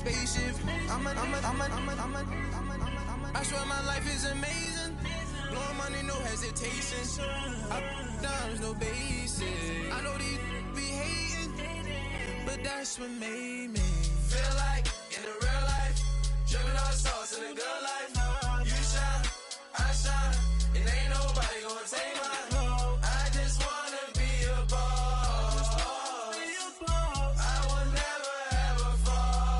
spaceship. I swear my life is amazing. Blowing money, no hesitation. There's no basic. I know these be hating, but that's what made me feel like in the real life. Dripping all sauce in the good life. You shine, I shine, and ain't nobody gonna take mine. I just wanna be a boss. I will never ever fall.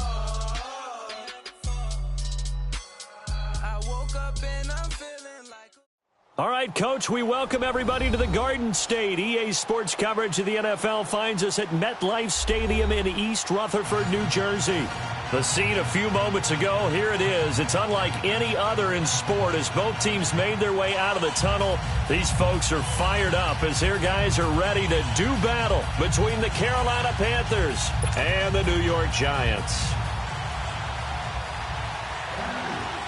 I woke up and I'm feeling like. All right, Coach, we welcome everybody to the Garden State. EA Sports coverage of the NFL finds us at MetLife Stadium in East Rutherford, New Jersey. The scene a few moments ago, here it is. It's unlike any other in sport as both teams made their way out of the tunnel. These folks are fired up as their guys are ready to do battle between the Carolina Panthers and the New York Giants.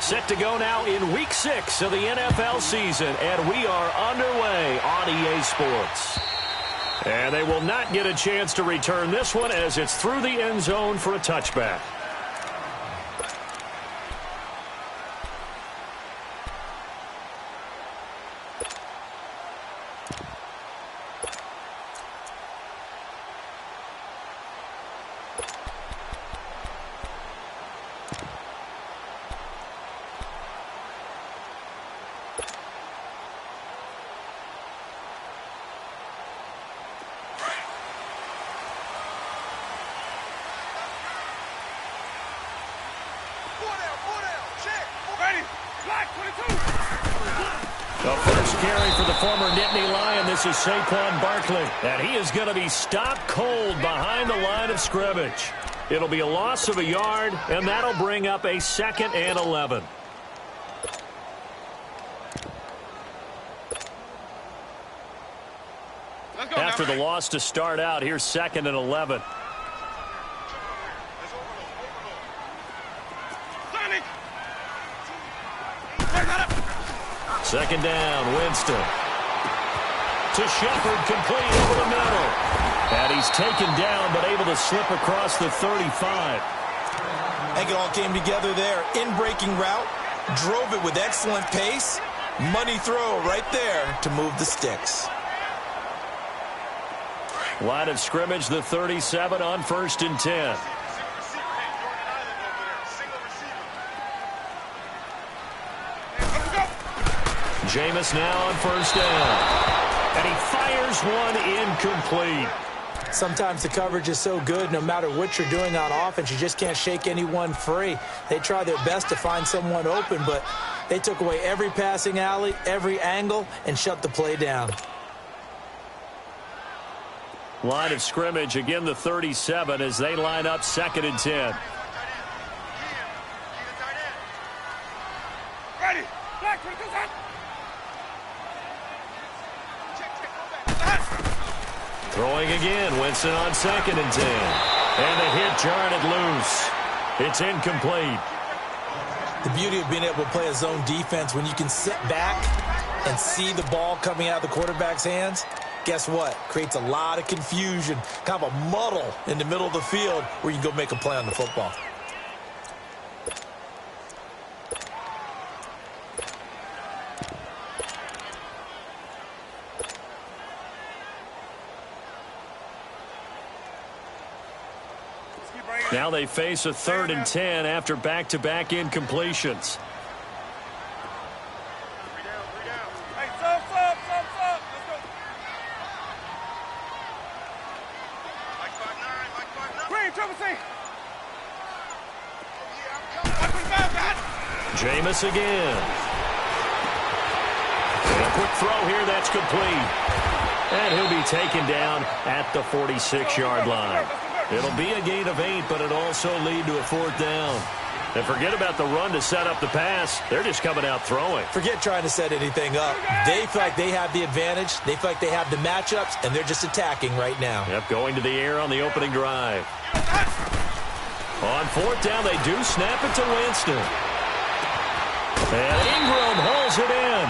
Set to go now in Week 6 of the NFL season, and we are underway on EA Sports. And they will not get a chance to return this one as it's through the end zone for a touchback. The first carry for the former Nittany Lion. This is Saquon Barkley, and he is going to be stopped cold behind the line of scrimmage. It'll be a loss of a yard, and that'll bring up a 2nd and 11. After the loss to start out, here's 2nd and 11. Second down, Winston. To Shepard, complete over the middle. And he's taken down, but able to slip across the 35. I think it all came together there. In-breaking route, drove it with excellent pace. Money throw right there to move the sticks. Line of scrimmage, the 37 on 1st and 10. Jameis now on 1st down. And he fires one incomplete. Sometimes the coverage is so good, no matter what you're doing on offense, you just can't shake anyone free. They try their best to find someone open, but they took away every passing alley, every angle, and shut the play down. Line of scrimmage, again the 37 as they line up 2nd and 10. Throwing again, Winston on 2nd and 10. And the hit jarred it loose. It's incomplete. The beauty of being able to play a zone defense when you can sit back and see the ball coming out of the quarterback's hands, guess what? Creates a lot of confusion, kind of a muddle in the middle of the field where you can go make a play on the football. Now they face a 3rd and 10 after back-to-back incompletions. Jameis again. And a quick throw here, that's complete. And he'll be taken down at the 46-yard line. It'll be a gain of 8, but it'll also lead to a 4th down. And forget about the run to set up the pass. They're just coming out throwing. Forget trying to set anything up. They feel like they have the advantage. They feel like they have the matchups, and they're just attacking right now. Yep, going to the air on the opening drive. On 4th down, they do snap it to Winston. And Ingram hauls it in.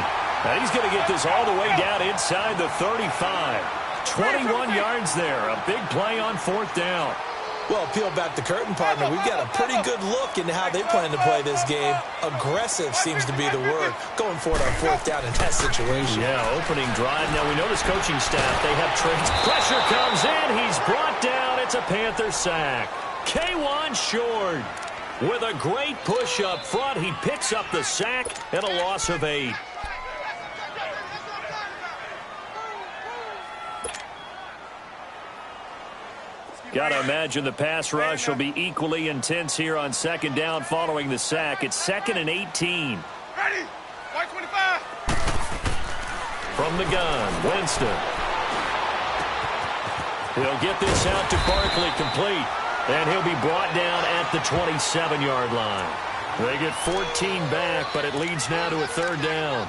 And he's going to get this all the way down inside the 35. 21 yards there. A big play on 4th down. Well, peel back the curtain, partner. We've got a pretty good look into how they plan to play this game. Aggressive seems to be the word. Going for it on fourth down in that situation. Yeah, opening drive. Now, we know this coaching staff, they have trades. Pressure comes in. He's brought down. It's a Panther sack. K1 short. With a great push up front, he picks up the sack and a loss of 8. Got to imagine the pass rush will be equally intense here on second down following the sack. It's 2nd and 18. Ready. White 25. From the gun, Winston. He'll get this out to Barkley complete. And he'll be brought down at the 27-yard line. They get 14 back, but it leads now to a 3rd down.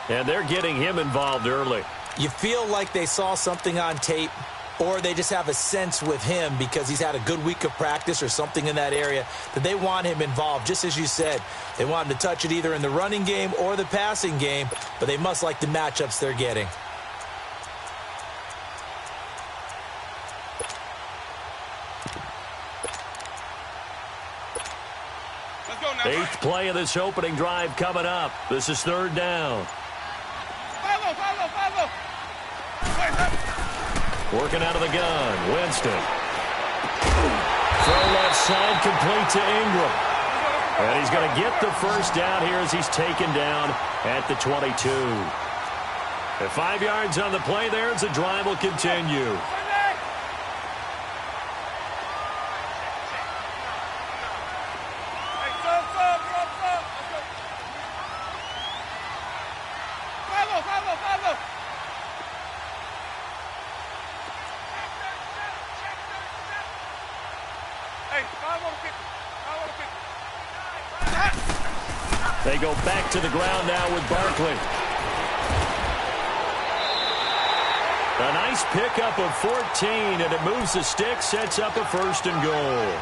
And they're getting him involved early. You feel like they saw something on tape, or they just have a sense with him because he's had a good week of practice or something in that area that they want him involved. Just as you said, they want him to touch it either in the running game or the passing game, but they must like the matchups they're getting. Let's go now. 8th play of this opening drive coming up. This is 3rd down. Follow. Working out of the gun, Winston. Throw left side, complete to Ingram. And he's going to get the first down here as he's taken down at the 22. At 5 yards on the play there as the drive will continue. Follow. They go back to the ground now with Barkley. A nice pickup of 14, and it moves the stick, sets up a 1st and goal.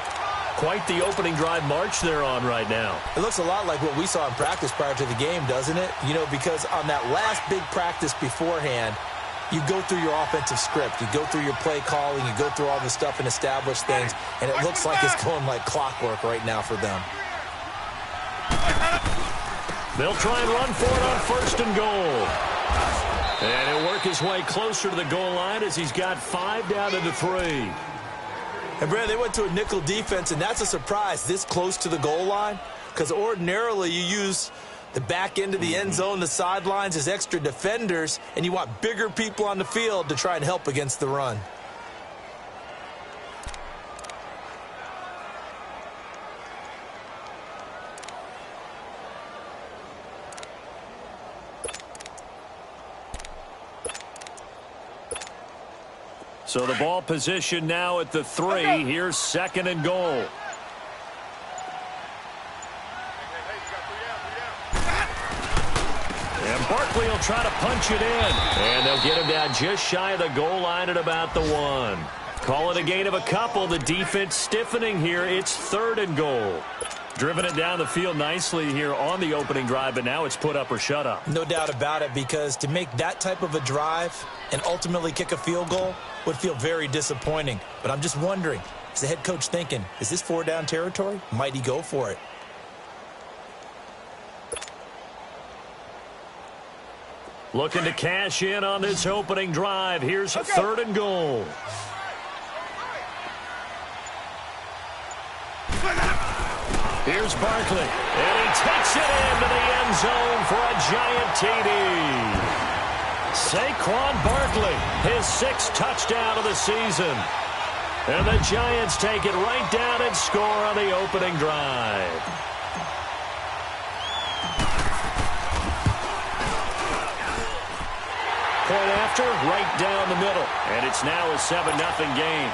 Quite the opening drive march they're on right now. It looks a lot like what we saw in practice prior to the game, doesn't it? You know, because on that last big practice beforehand, you go through your offensive script. You go through your play calling. You go through all the stuff and establish things, and it looks like it's going like clockwork right now for them. They'll try and run for it on 1st and goal. And he'll work his way closer to the goal line as he's got 5 down to the 3. And, Brad, they went to a nickel defense, and that's a surprise this close to the goal line, because ordinarily you use the back end of the end zone, the sidelines as extra defenders, and you want bigger people on the field to try and help against the run. So the ball position now at the 3. Here's 2nd and goal. And Barkley will try to punch it in. And they'll get him down just shy of the goal line at about the 1. Call it a gain of a couple. The defense stiffening here. It's 3rd and goal. Driven it down the field nicely here on the opening drive, but now it's put up or shut up. No doubt about it, because to make that type of a drive and ultimately kick a field goal would feel very disappointing. But I'm just wondering, is the head coach thinking, is this 4-down territory? Might he go for it? Looking to cash in on this opening drive. Here's 3rd and goal. Here's Barkley, and he takes it into the end zone for a giant TD. Saquon Barkley, his 6th touchdown of the season. And the Giants take it right down and score on the opening drive. Point after, right down the middle. And it's now a 7-0 game.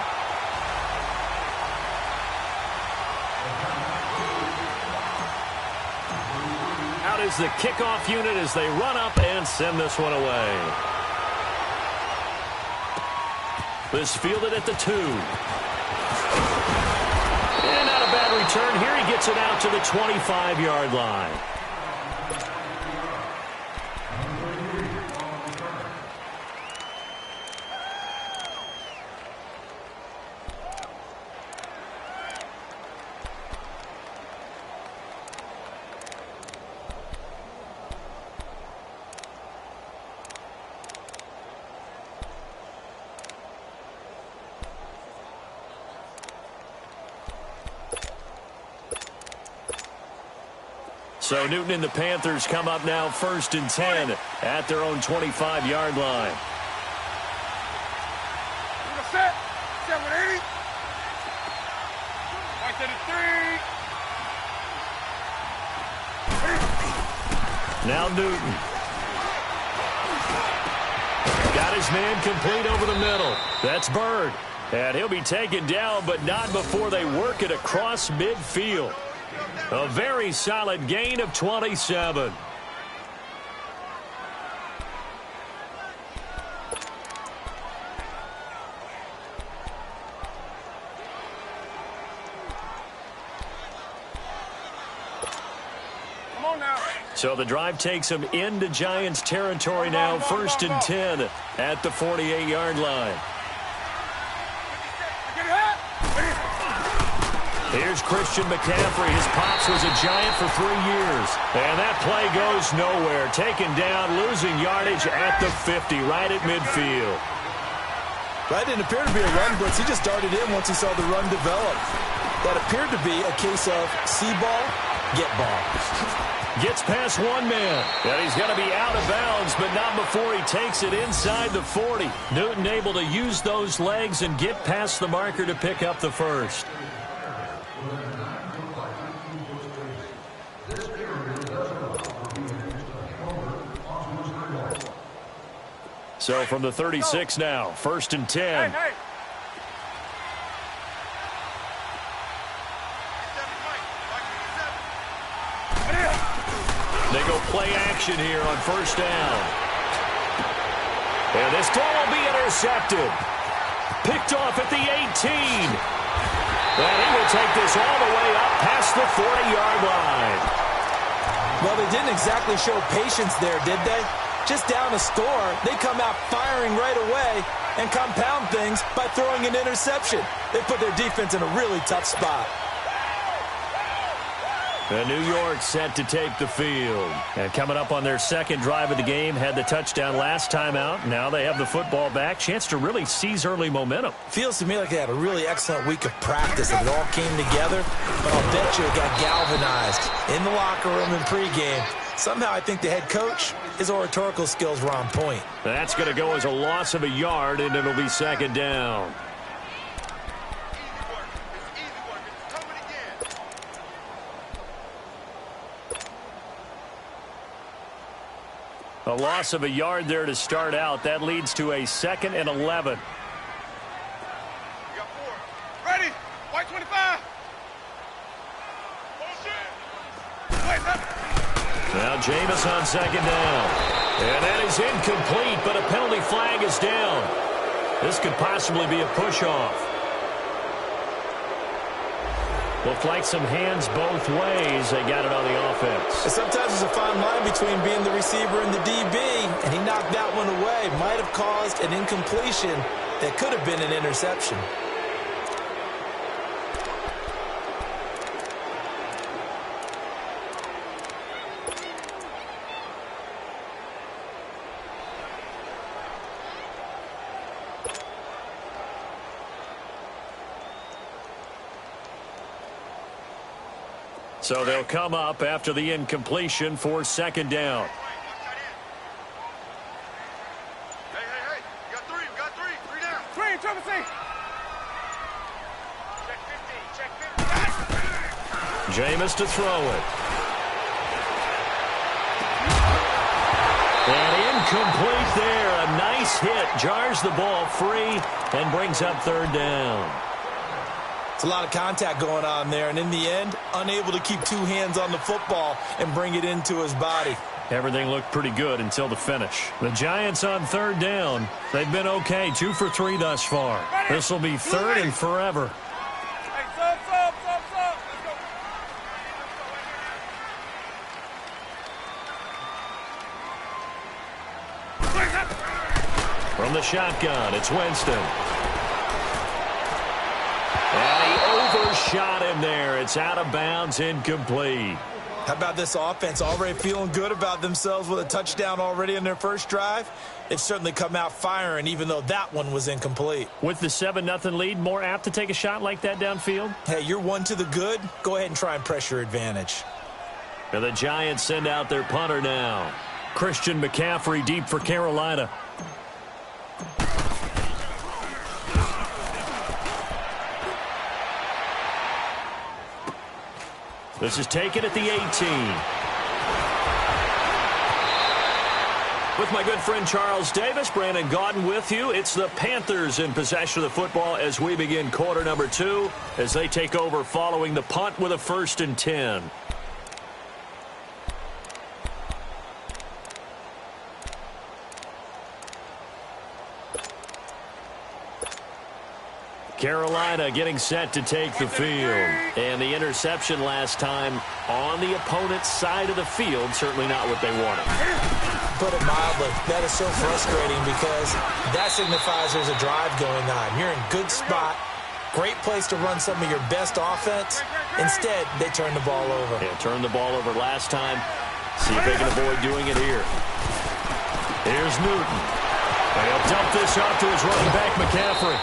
Out is the kickoff unit as they run up and send this one away. This fielded at the 2. And not a bad return here. He gets it out to the 25-yard line. So Newton and the Panthers come up now 1st and 10 at their own 25-yard line. Set. 780. Right to the 3. Now Newton. Got his man complete over the middle. That's Bird. And he'll be taken down, but not before they work it across midfield. A very solid gain of 27. Come on now. So the drive takes them into Giants territory now, 1st and 10 at the 48-yard line. Here's Christian McCaffrey. His pops was a Giant for 3 years. And that play goes nowhere. Taken down, losing yardage at the 50, right at midfield. That didn't appear to be a run blitz. He just darted in once he saw the run develop. That appeared to be a case of see ball, get ball. Gets past one man. And he's going to be out of bounds, but not before he takes it inside the 40. Newton able to use those legs and get past the marker to pick up the first. So from the 36 now, 1st and 10. Hey. They go play action here on 1st down. And this throw will be intercepted. Picked off at the 18. And he will take this all the way up past the 40-yard line. Well, they didn't exactly show patience there, did they? Just down a score, they come out firing right away and compound things by throwing an interception. They put their defense in a really tough spot. And New York set to take the field. And coming up on their second drive of the game, had the touchdown last time out. Now they have the football back. Chance to really seize early momentum. Feels to me like they had a really excellent week of practice and it all came together. But I'll bet you it got galvanized in the locker room in pregame. Somehow I think the head coach, his oratorical skills were on point. That's going to go as a loss of a yard, and it'll be 2nd down. A loss of a yard there to start out. That leads to a 2nd and 11. We got 4. Ready. White 25. Wait up. Now Jameis on 2nd down. And that is incomplete, but a penalty flag is down. This could possibly be a push-off. Looked like some hands both ways. They got it on the offense. Sometimes there's a fine line between being the receiver and the DB, and he knocked that one away. Might have caused an incompletion that could have been an interception. So they'll come up after the incompletion for 2nd down. Hey. We got 3. We got 3. 3 down. 3, triple C. Check 50. Jameis to throw it. And incomplete there. A nice hit. Jars the ball free and brings up 3rd down. It's a lot of contact going on there, and in the end, unable to keep 2 hands on the football and bring it into his body. Everything looked pretty good until the finish. The Giants on 3rd down. They've been okay, 2 for 3 thus far. This will be 3rd and forever. Hey, sub. Let's go. From the shotgun, it's Winston. And he overshot him there. It's out of bounds, incomplete. How about this offense already feeling good about themselves with a touchdown already in their first drive? They've certainly come out firing, even though that one was incomplete. With the 7-0 lead, more apt to take a shot like that downfield? Hey, you're one to the good. Go ahead and try and press your advantage. And the Giants send out their punter now. Christian McCaffrey deep for Carolina. This is taken at the 18. With my good friend Charles Davis, Brandon Gaudin with you. It's the Panthers in possession of the football as we begin quarter number 2 as they take over following the punt with a 1st and 10. Carolina getting set to take the field. And the interception last time on the opponent's side of the field. Certainly not what they wanted. Put it mildly, that is so frustrating because that signifies there's a drive going on. You're in good spot. Great place to run some of your best offense. Instead, they turn the ball over. Yeah, turned the ball over last time. See if they can avoid doing it here. Here's Newton. And he'll dump this off to his running back, McCaffrey.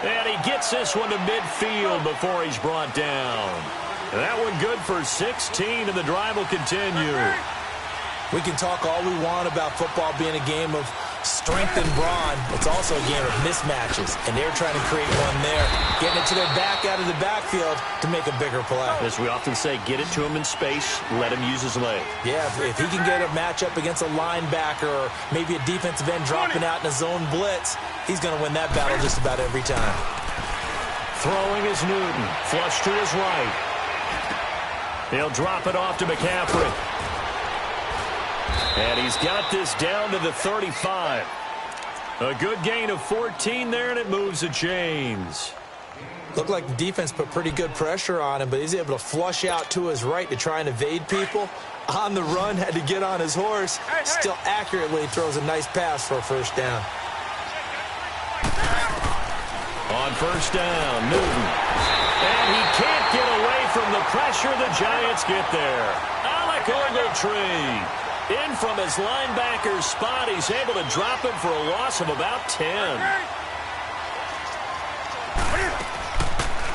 And he gets this one to midfield before he's brought down. And that one good for 16, and the drive will continue. We can talk all we want about football being a game of strength and brawn. It's also a game of mismatches, and they're trying to create one there, getting it to their back out of the backfield to make a bigger play. As we often say, get it to him in space, let him use his leg. Yeah, if he can get a matchup against a linebacker or maybe a defensive end dropping out in a zone blitz, he's going to win that battle just about every time. Throwing is Newton, flush to his right. He'll drop it off to McCaffrey. And he's got this down to the 35. A good gain of 14 there, and it moves the chains. Looked like the defense put pretty good pressure on him, but he's able to flush out to his right to try and evade people. On the run, had to get on his horse. Still accurately throws a nice pass for a 1st down. On 1st down, Newton. And he can't get away from the pressure. The Giants get there. Alec Ogletree. In from his linebacker's spot, he's able to drop him for a loss of about 10.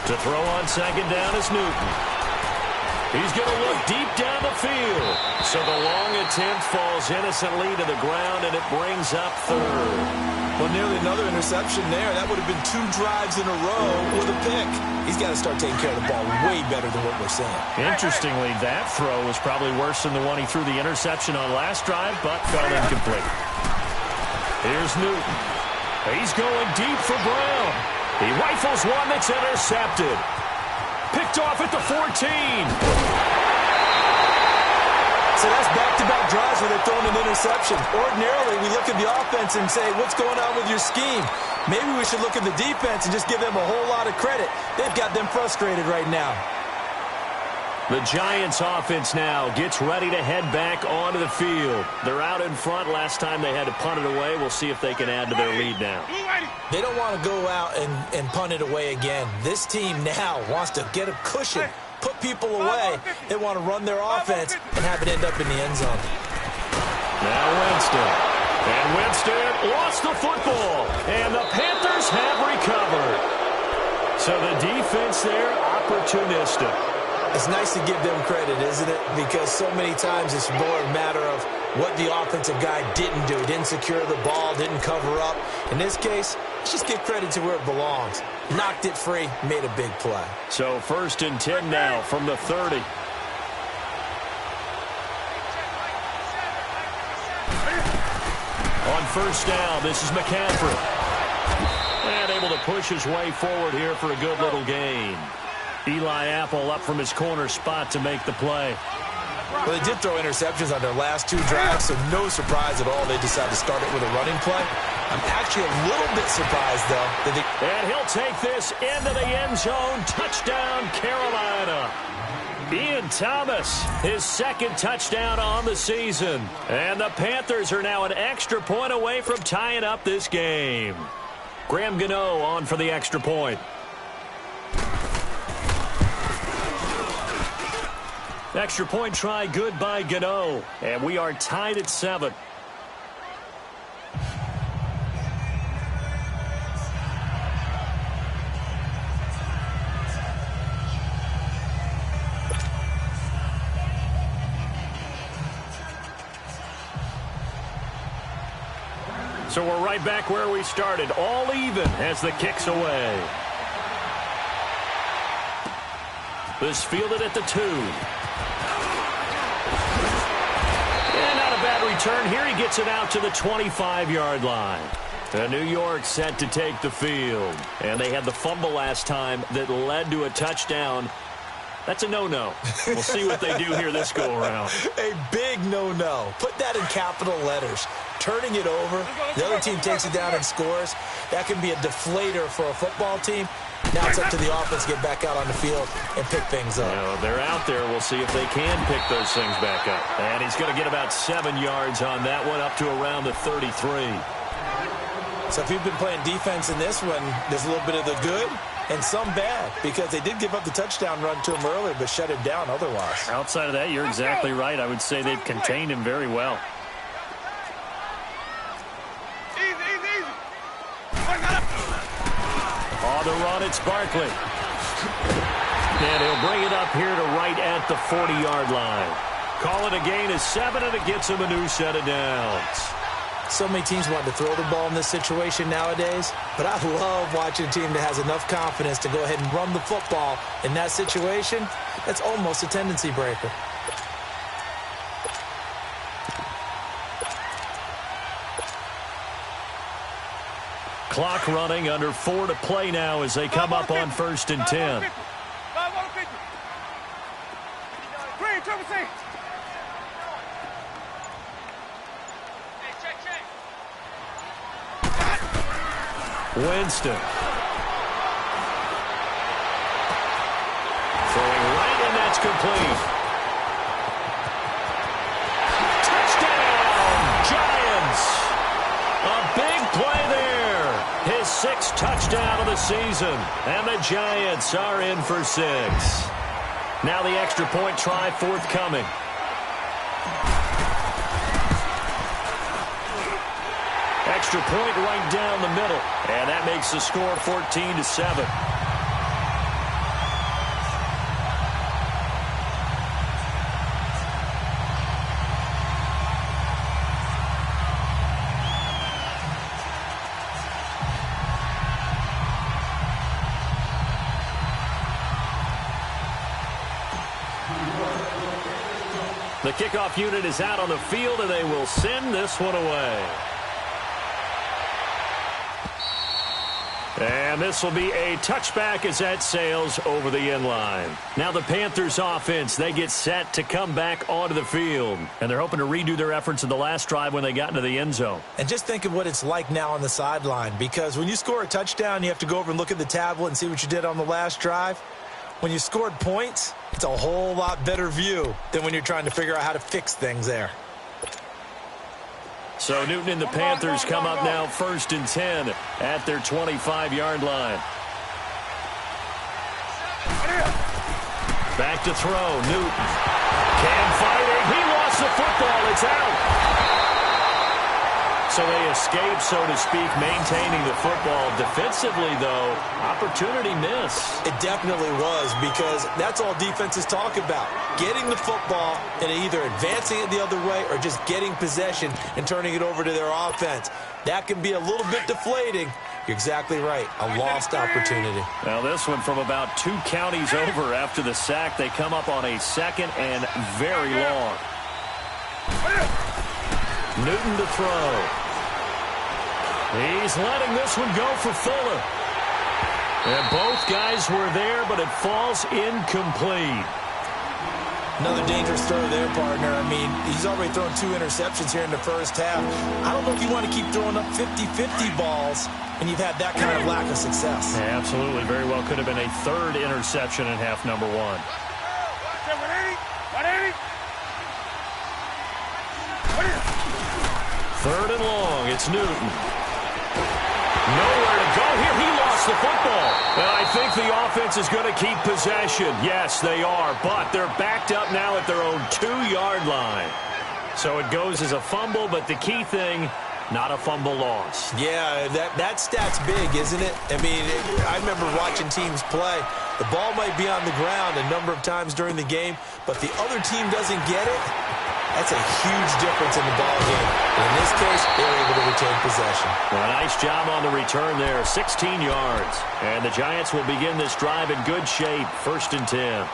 To throw on 2nd down is Newton. He's going to look deep down the field. So the long attempt falls innocently to the ground, and it brings up 3rd. Well, nearly another interception there. That would have been 2 drives in a row with a pick. He's got to start taking care of the ball way better than what we're seeing. Interestingly, that throw was probably worse than the one he threw the interception on last drive, but fell incomplete. Here's Newton. He's going deep for Brown. He rifles one that's intercepted. Picked off at the 14. So that's back-to-back drives where they're throwing an interception. Ordinarily, we look at the offense and say, what's going on with your scheme? Maybe we should look at the defense and just give them a whole lot of credit. They've got them frustrated right now. The Giants offense now gets ready to head back onto the field. They're out in front. Last time they had to punt it away. We'll see if they can add to their lead now. They don't want to go out and punt it away again. This team now wants to get a cushion, put people away. They want to run their offense and have it end up in the end zone. Now Winston. And Winston lost the football. And the Panthers have recovered. So the defense there, opportunistic. It's nice to give them credit, isn't it? Because so many times it's more a matter of what the offensive guy didn't do. Didn't secure the ball, didn't cover up. In this case, let's just give credit to where it belongs. Knocked it free, made a big play. So 1st and 10 now from the 30. On 1st down, this is McCaffrey. And able to push his way forward here for a good little gain. Eli Apple up from his corner spot to make the play. Well, they did throw interceptions on their last 2 drives, so no surprise at all they decided to start it with a running play. I'm actually a little bit surprised, though. That and he'll take this into the end zone. Touchdown, Carolina. Ian Thomas, his 2nd touchdown on the season. And the Panthers are now an extra point away from tying up this game. Graham Gano on for the extra point. Extra point try good by Gano. And we are tied at 7. So we're right back where we started, all even as the kick's away. This fielded at the 2. And not a bad return here. He gets it out to the 25-yard line. New York set to take the field. And they had the fumble last time that led to a touchdown. That's a no-no. We'll see what they do here this go-around. A big no-no. Put that in capital letters. Turning it over, the other team takes it down and scores. That can be a deflator for a football team. Now it's up to the offense to get back out on the field and pick things up. Well, they're out there. We'll see if they can pick those things back up. And he's going to get about 7 yards on that one, up to around the 33. So if you've been playing defense in this one, there's a little bit of the good and some bad, because they did give up the touchdown run to him earlier, but shut him down otherwise. Outside of that, you're exactly right. I would say they've contained him very well. On the run, it's Barkley. And he'll bring it up here to right at the 40-yard line. Call it a gain of 7, and it gets him a new set of downs. So many teams want to throw the ball in this situation nowadays, but I love watching a team that has enough confidence to go ahead and run the football in that situation. That's almost a tendency breaker. Clock running, under 4 to play now as they come up on 1st and 10. Winston. Throwing right, and that's complete. Touchdown, Giants. A big play there. His 6th touchdown of the season. And the Giants are in for 6. Now the extra point try forthcoming. Extra point right down the middle. And that makes the score 14-7. The kickoff unit is out on the field, and they will send this one away. And this will be a touchback as that sails over the end line. Now the Panthers offense, they get set to come back onto the field. And they're hoping to redo their efforts in the last drive when they got into the end zone. And just think of what it's like now on the sideline, because when you score a touchdown, you have to go over and look at the tablet and see what you did on the last drive. When you scored points, it's a whole lot better view than when you're trying to figure out how to fix things there. So Newton and the Panthers come up now 1st and 10 at their 25-yard line. Back to throw. Newton. Cam fighting. He lost the football. It's out. So they escape, so to speak, maintaining the football. Defensively, though, opportunity miss. It definitely was, because that's all defenses talk about. Getting the football and either advancing it the other way or just getting possession and turning it over to their offense. That can be a little bit deflating. You're exactly right. A lost opportunity. Now this one from about 2 counties over after the sack. They come up on a 2nd and very long. Newton to throw. He's letting this one go for Fuller. And both guys were there, but it falls incomplete. Another dangerous throw there, partner. I mean, he's already thrown 2 interceptions here in the first half. I don't know if you want to keep throwing up 50-50 balls when you've had that kind of lack of success. Yeah, absolutely. Very well could have been a 3rd interception in half number 1. 3rd and long. It's Newton. Nowhere to go here. He lost the football. And I think the offense is going to keep possession. Yes, they are. But they're backed up now at their own 2-yard line. So it goes as a fumble, but the key thing, not a fumble loss. Yeah, that stat's big, isn't it? I mean, I remember watching teams play. The ball might be on the ground a number of times during the game, but the other team doesn't get it. That's a huge difference in the ball game. In this case, they were able to retain possession. Well, nice job on the return there, 16 yards. And the Giants will begin this drive in good shape, 1st and 10.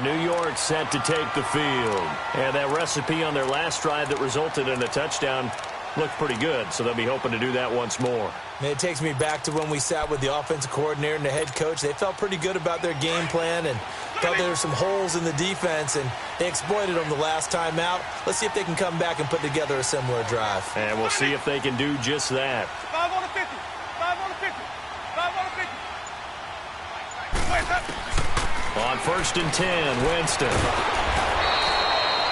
New York set to take the field. And that recipe on their last drive that resulted in a touchdown looked pretty good, so they'll be hoping to do that once more. And it takes me back to when we sat with the offensive coordinator and the head coach. They felt pretty good about their game plan and felt there were some holes in the defense, and they exploited them the last time out. Let's see if they can come back and put together a similar drive. And we'll see if they can do just that. 5 on the 50. 5 on the 50. 5 on the 50. On 1st and 10, Winston.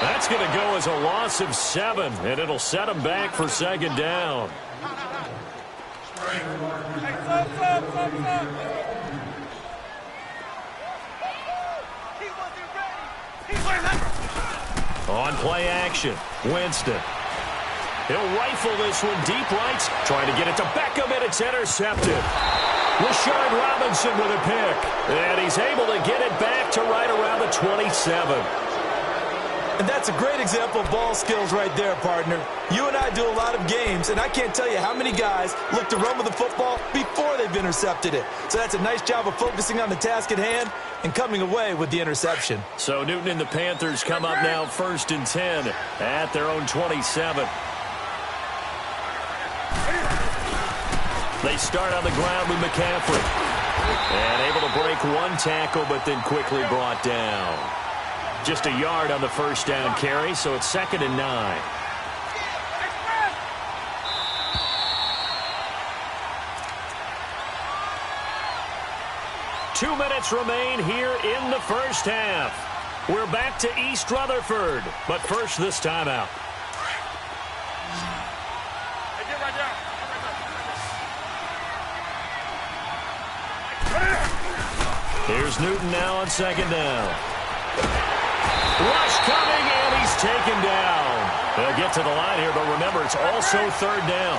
That's going to go as a loss of 7, and it'll set them back for 2nd down. On play action, Winston. He'll rifle this one deep right, trying to get it to Beckham, and it's intercepted. Rashard Robinson with a pick, and he's able to get it back to right around the 27. And that's a great example of ball skills right there, partner. You and I do a lot of games, and I can't tell you how many guys look to run with the football before they've intercepted it. So that's a nice job of focusing on the task at hand and coming away with the interception. So Newton and the Panthers come up now 1st and 10 at their own 27. They start on the ground with McCaffrey. And able to break one tackle, but then quickly brought down. Just a yard on the 1st down carry, so it's 2nd and 9. Two minutes remain here in the 1st half. We're back to East Rutherford, but first this timeout. Hey, get right down. Here's Newton now on 2nd down. Rush coming, and he's taken down. They'll get to the line here, but remember, it's also 3rd down.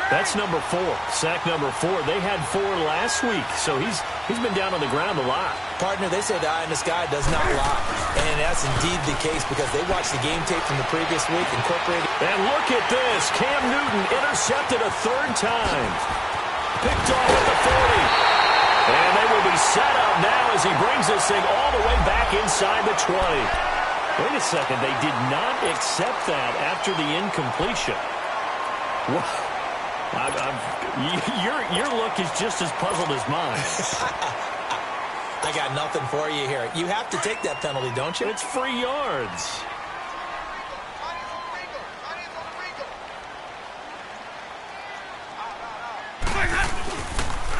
That's number 4, sack number 4. They had 4 last week, so he's been down on the ground a lot. Partner, they say the eye in the sky does not lie. And that's indeed the case because they watched the game tape from the previous week, incorporated. And look at this. Cam Newton intercepted a 3rd time. Picked off at the 40. And they will be set up now as he brings this thing all the way back inside the 20. Wait a second. They did not accept that after the incompletion. Your look is just as puzzled as mine. I got nothing for you here. You have to take that penalty, don't you? It's free yards.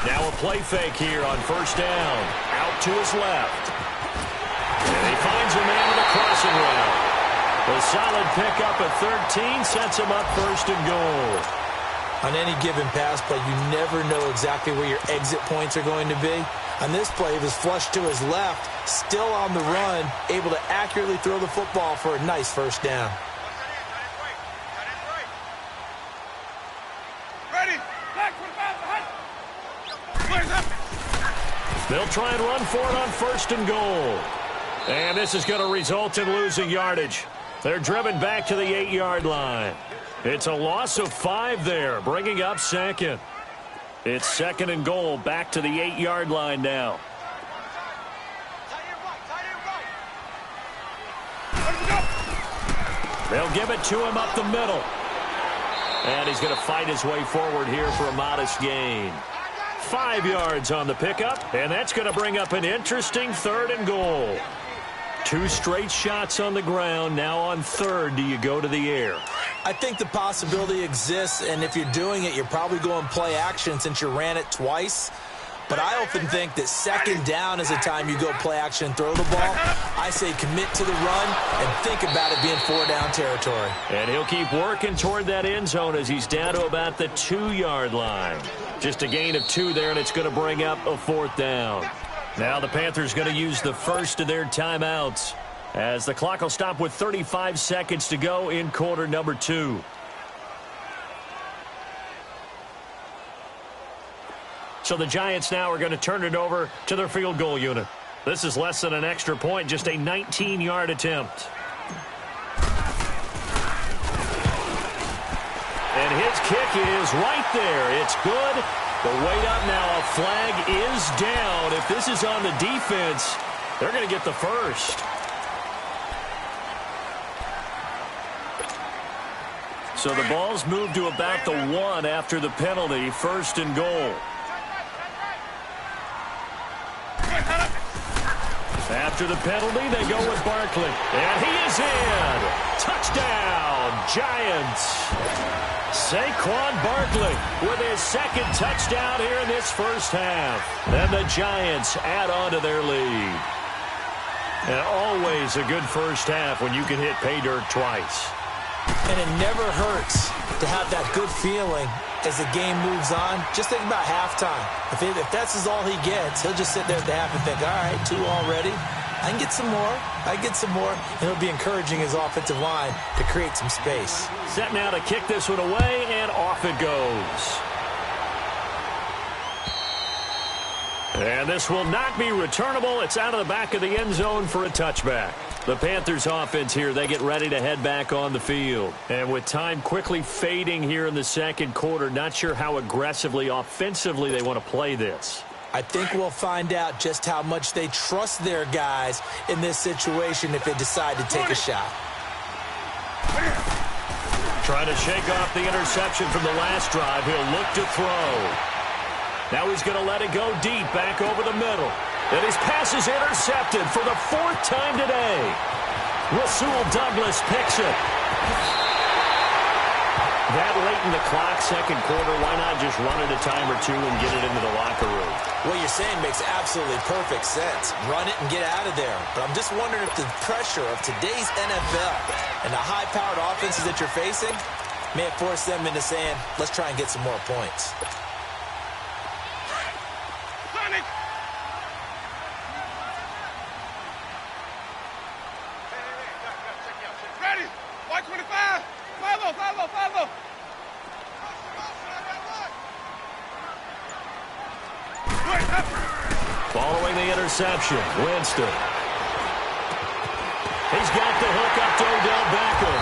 Now a play fake here on 1st down. Out to his left. And he finds a man in the crossing route. A solid pickup at 13 sets him up 1st and goal. On any given pass play, you never know exactly where your exit points are going to be. On this play, he was flushed to his left, still on the run, able to accurately throw the football for a nice 1st down. They'll try and run for it on 1st and goal. And this is going to result in losing yardage. They're driven back to the 8-yard line. It's a loss of 5 there, bringing up 2nd. It's 2nd and goal, back to the 8-yard line now. They'll give it to him up the middle. And he's going to fight his way forward here for a modest gain. 5 yards on the pickup, and that's going to bring up an interesting 3rd and goal. 2 straight shots on the ground. Now on 3rd, do you go to the air? I think the possibility exists, and if you're doing it, you're probably going play action since you ran it twice. But I often think that 2nd down is the time you go play action and throw the ball. I say commit to the run and think about it being 4-down territory. And he'll keep working toward that end zone as he's down to about the 2-yard line. Just a gain of 2 there, and it's going to bring up a 4th down. Now the Panthers going to use the first of their timeouts as the clock will stop with 35 seconds to go in quarter number 2. So the Giants now are going to turn it over to their field goal unit. This is less than an extra point, just a 19-yard attempt. kick is right there. It's good. The wait up now. A flag is down. If this is on the defense, they're going to get the first. So the ball's moved to about the 1 after the penalty. First and goal. After the penalty, they go with Barkley. And he is in. Touchdown, Giants. Saquon Barkley with his second touchdown here in this first half. And the Giants add on to their lead. And always a good first half when you can hit pay dirt twice. And it never hurts to have that good feeling as the game moves on. Just think about halftime. If that's all he gets, he'll just sit there at the half and think, all right, 2 already. I can get some more. I get some more. And he'll be encouraging his offensive line to create some space. Set now to kick this one away, and off it goes. And this will not be returnable. It's out of the back of the end zone for a touchback. The Panthers offense here, they get ready to head back on the field. And with time quickly fading here in the second quarter, not sure how aggressively, offensively they want to play this. I think we'll find out just how much they trust their guys in this situation if they decide to take a shot. Trying to shake off the interception from the last drive. He'll look to throw. Now he's going to let it go deep, back over the middle. And his pass is intercepted for the 4th time today. Rasul Douglas picks it. That late in the clock, second quarter, why not just run it a time or two and get it into the locker room? What you're saying makes absolutely perfect sense. Run it and get out of there. But I'm just wondering if the pressure of today's NFL and the high-powered offenses that you're facing may have forced them into saying, let's try and get some more points. Sonic! Ready? White 25! 5-0, 5-0, 5-0! Following the interception, Winston. He's got the hook up to Odell Beckham.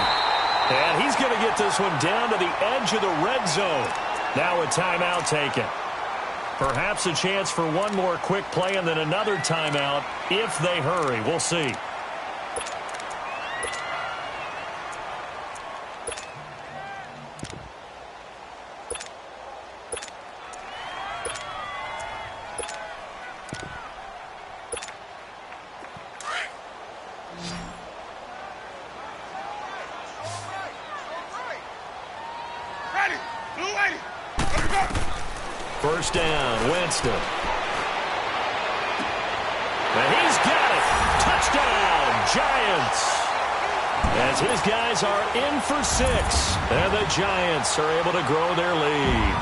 And he's going to get this one down to the edge of the red zone. Now a timeout taken. Perhaps a chance for one more quick play and then another timeout if they hurry. We'll see. First down, Winston. And he's got it. Touchdown, Giants. As his guys are in for 6. And the Giants are able to grow their lead.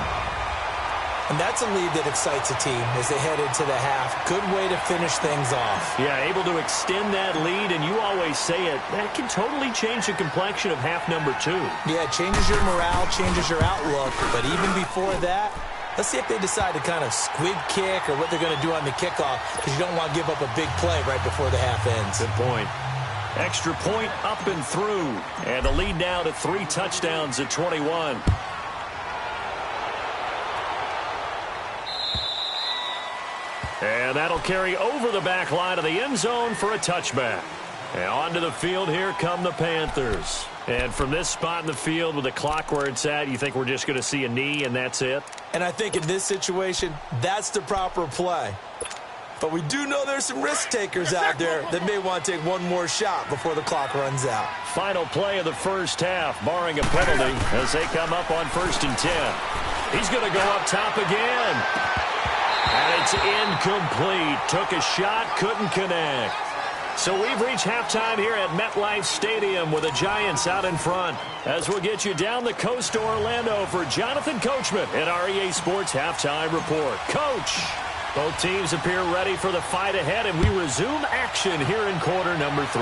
And that's a lead that excites a team as they head into the half. Good way to finish things off. Yeah, able to extend that lead, and you always say it, that can totally change the complexion of half number 2. Yeah, it changes your morale, changes your outlook. But even before that, let's see if they decide to kind of squib kick or what they're going to do on the kickoff, because you don't want to give up a big play right before the half ends. Good point. Extra point up and through. And the lead now to 3 touchdowns at 21. And that'll carry over the back line of the end zone for a touchback. And onto the field, here come the Panthers. And from this spot in the field with the clock where it's at, you think we're just going to see a knee and that's it? And I think in this situation, that's the proper play. But we do know there's some risk takers out there that may want to take one more shot before the clock runs out. Final play of the first half, barring a penalty, as they come up on 1st and 10. He's going to go up top again. And it's incomplete. Took a shot, couldn't connect. So we've reached halftime here at MetLife Stadium with the Giants out in front. As we'll get you down the coast to Orlando for Jonathan Coachman at our EA Sports Halftime Report. Coach, both teams appear ready for the fight ahead, and we resume action here in quarter number 3.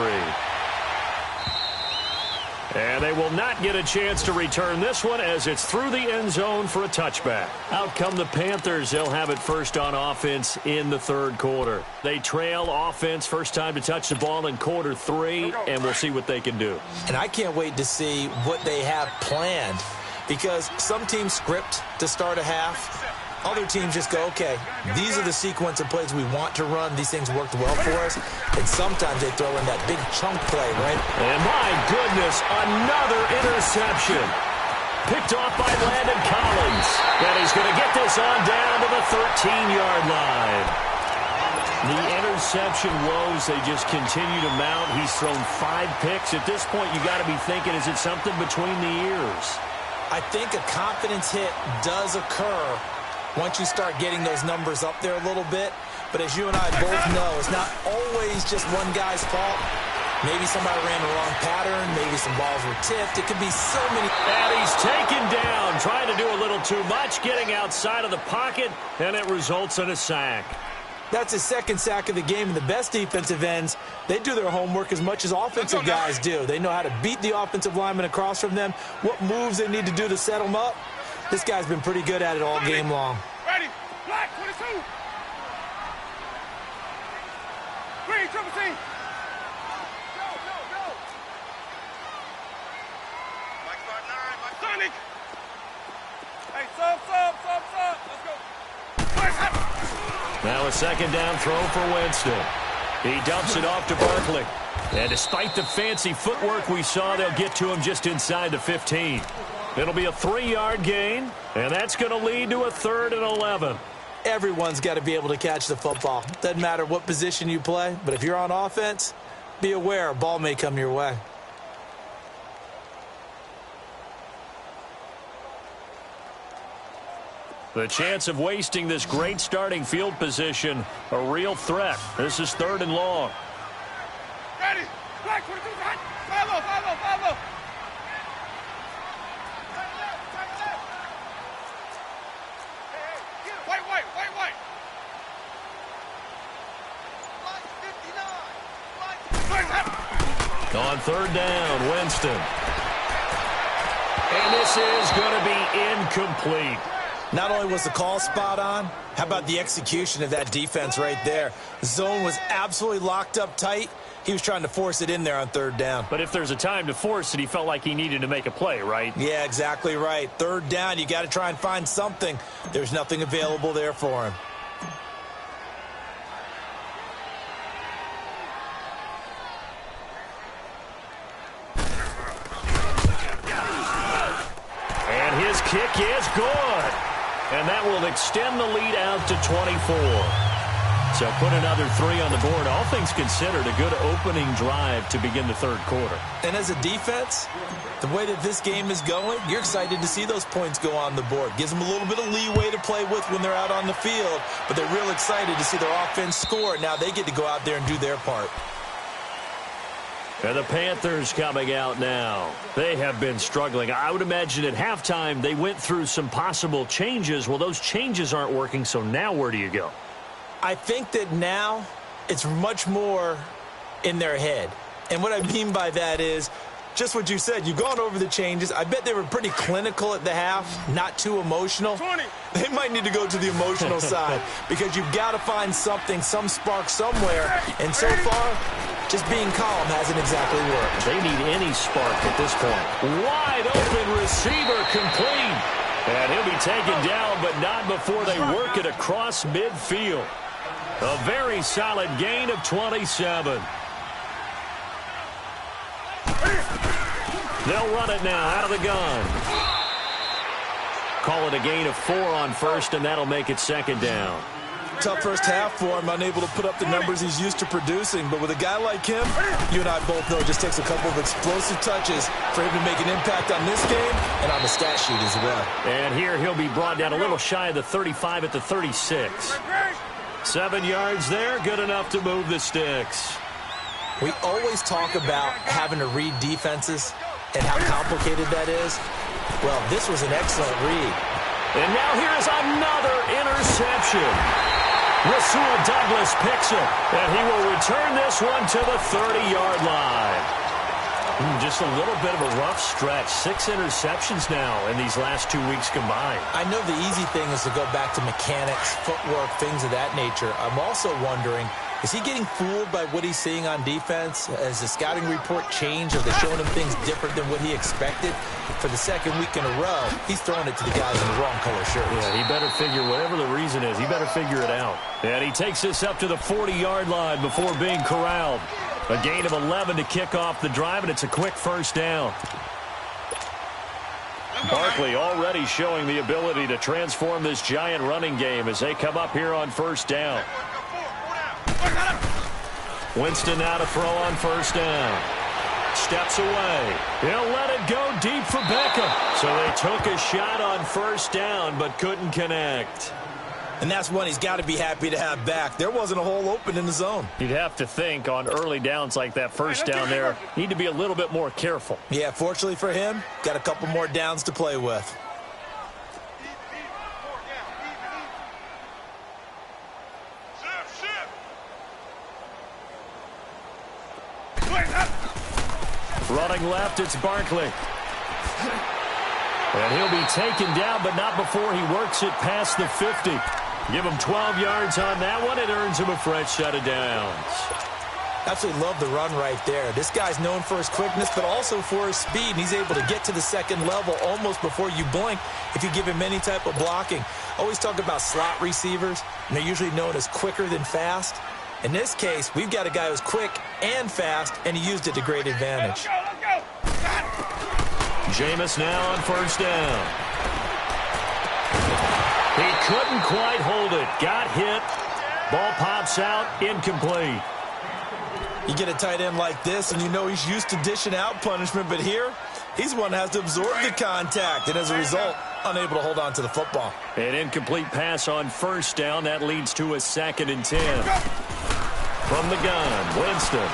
And they will not get a chance to return this one as it's through the end zone for a touchback. Out come the Panthers. They'll have it first on offense in the 3rd quarter. They trail offense, first time to touch the ball in quarter 3, and we'll see what they can do. And I can't wait to see what they have planned because some teams script to start a half. Other teams just go, okay, these are the sequence of plays we want to run. These things worked well for us. And sometimes they throw in that big chunk play, right? And my goodness, another interception. Picked off by Landon Collins. And he's going to get this on down to the 13-yard line. The interception woes, they just continue to mount. He's thrown 5 picks. At this point, you got to be thinking, is it something between the ears? I think a confidence hit does occur once you start getting those numbers up there a little bit. But as you and I both know, it's not always just one guy's fault. Maybe somebody ran the wrong pattern. Maybe some balls were tipped. It could be so many. And he's taken down, trying to do a little too much, getting outside of the pocket, and it results in a sack. That's his second sack of the game, and the best defensive ends, they do their homework as much as offensive guys do. They know how to beat the offensive lineman across from them, what moves they need to do to set them up. This guy's been pretty good at it all game long. Ready. Black 22. Green, triple team. Go, go, go. Mike 5-9, Mike Sonic. Hey, sub. Let's go. Now a second down throw for Winston. He dumps it off to Barkley. And despite the fancy footwork we saw, they'll get to him just inside the 15. It'll be a 3-yard gain, and that's going to lead to a 3rd and 11. Everyone's got to be able to catch the football. Doesn't matter what position you play, but if you're on offense, be aware a ball may come your way. The chance of wasting this great starting field position, a real threat. This is 3rd and long. Ready. Black 22. Follow. White. On 3rd down, Winston. And this is going to be incomplete. Not only was the call spot on, how about the execution of that defense right there? The zone was absolutely locked up tight. He was trying to force it in there on 3rd down. But if there's a time to force it, he felt like he needed to make a play, right? Yeah, exactly right. 3rd down, you got to try and find something. There's nothing available there for him. And his kick is good. And that will extend the lead out to 24. So put another 3 on the board. All things considered, a good opening drive to begin the 3rd quarter. And as a defense, the way that this game is going, you're excited to see those points go on the board. Gives them a little bit of leeway to play with when they're out on the field, but they're real excited to see their offense score. Now they get to go out there and do their part. And the Panthers coming out now. They have been struggling. I would imagine at halftime they went through some possible changes. Well, those changes aren't working, so now where do you go? I think that now it's much more in their head. And what I mean by that is just what you said. You've gone over the changes. I bet they were pretty clinical at the half, not too emotional. 20. They might need to go to the emotional side because you've got to find something, some spark somewhere. And so far, just being calm hasn't exactly worked. They need any spark at this point. Wide open receiver complete. And he'll be taken down, but not before they work it across midfield. A very solid gain of 27. They'll run it now out of the gun. Call it a gain of 4 on 1st, and that'll make it 2nd down. Tough first half for him, unable to put up the numbers he's used to producing. But with a guy like him, you and I both know it just takes a couple of explosive touches for him to make an impact on this game and on the stat sheet as well. And here he'll be brought down a little shy of the 35 at the 36. 7 yards there, good enough to move the sticks. We always talk about having to read defenses and how complicated that is. Well, this was an excellent read. And now here's another interception. Rasul Douglas picks it, and he will return this one to the 30-yard line. Just a little bit of a rough stretch. 6 interceptions now in these last 2 weeks combined. I know the easy thing is to go back to mechanics, footwork, things of that nature. I'm also wondering, Is he getting fooled by what he's seeing on defense? Has the scouting report changed? Are they showing him things different than what he expected? For the second week in a row, he's throwing it to the guys in the wrong color shirts. Yeah, he better figure, whatever the reason is, he better figure it out. And he takes this up to the 40-yard line before being corralled. A gain of 11 to kick off the drive, and it's a quick first down. Barkley already showing the ability to transform this giant running game as they come up here on first down. Winston now to throw on first down. Steps away. He'll let it go deep for Beckham. So they took a shot on first down but couldn't connect. And that's one he's got to be happy to have back. There wasn't a hole open in the zone. You'd have to think on early downs like that first down there, need to be a little bit more careful. Yeah, fortunately for him, got a couple more downs to play with. Running left, it's Barkley. And he'll be taken down, but not before he works it past the 50. Give him 12 yards on that one. It earns him a fresh set of downs. Absolutely love the run right there. This guy's known for his quickness, but also for his speed. And he's able to get to the second level almost before you blink if you give him any type of blocking. Always talk about slot receivers, and they're usually known as quicker than fast. In this case, we've got a guy who's quick and fast, and he used it to great advantage. Jameis now on first down. He couldn't quite hold it. Got hit. Ball pops out. Incomplete. You get a tight end like this, and you know he's used to dishing out punishment, but here, he's one that has to absorb the contact, and as a result, unable to hold on to the football. An incomplete pass on first down. That leads to a 2nd and 10. From the gun, Winston.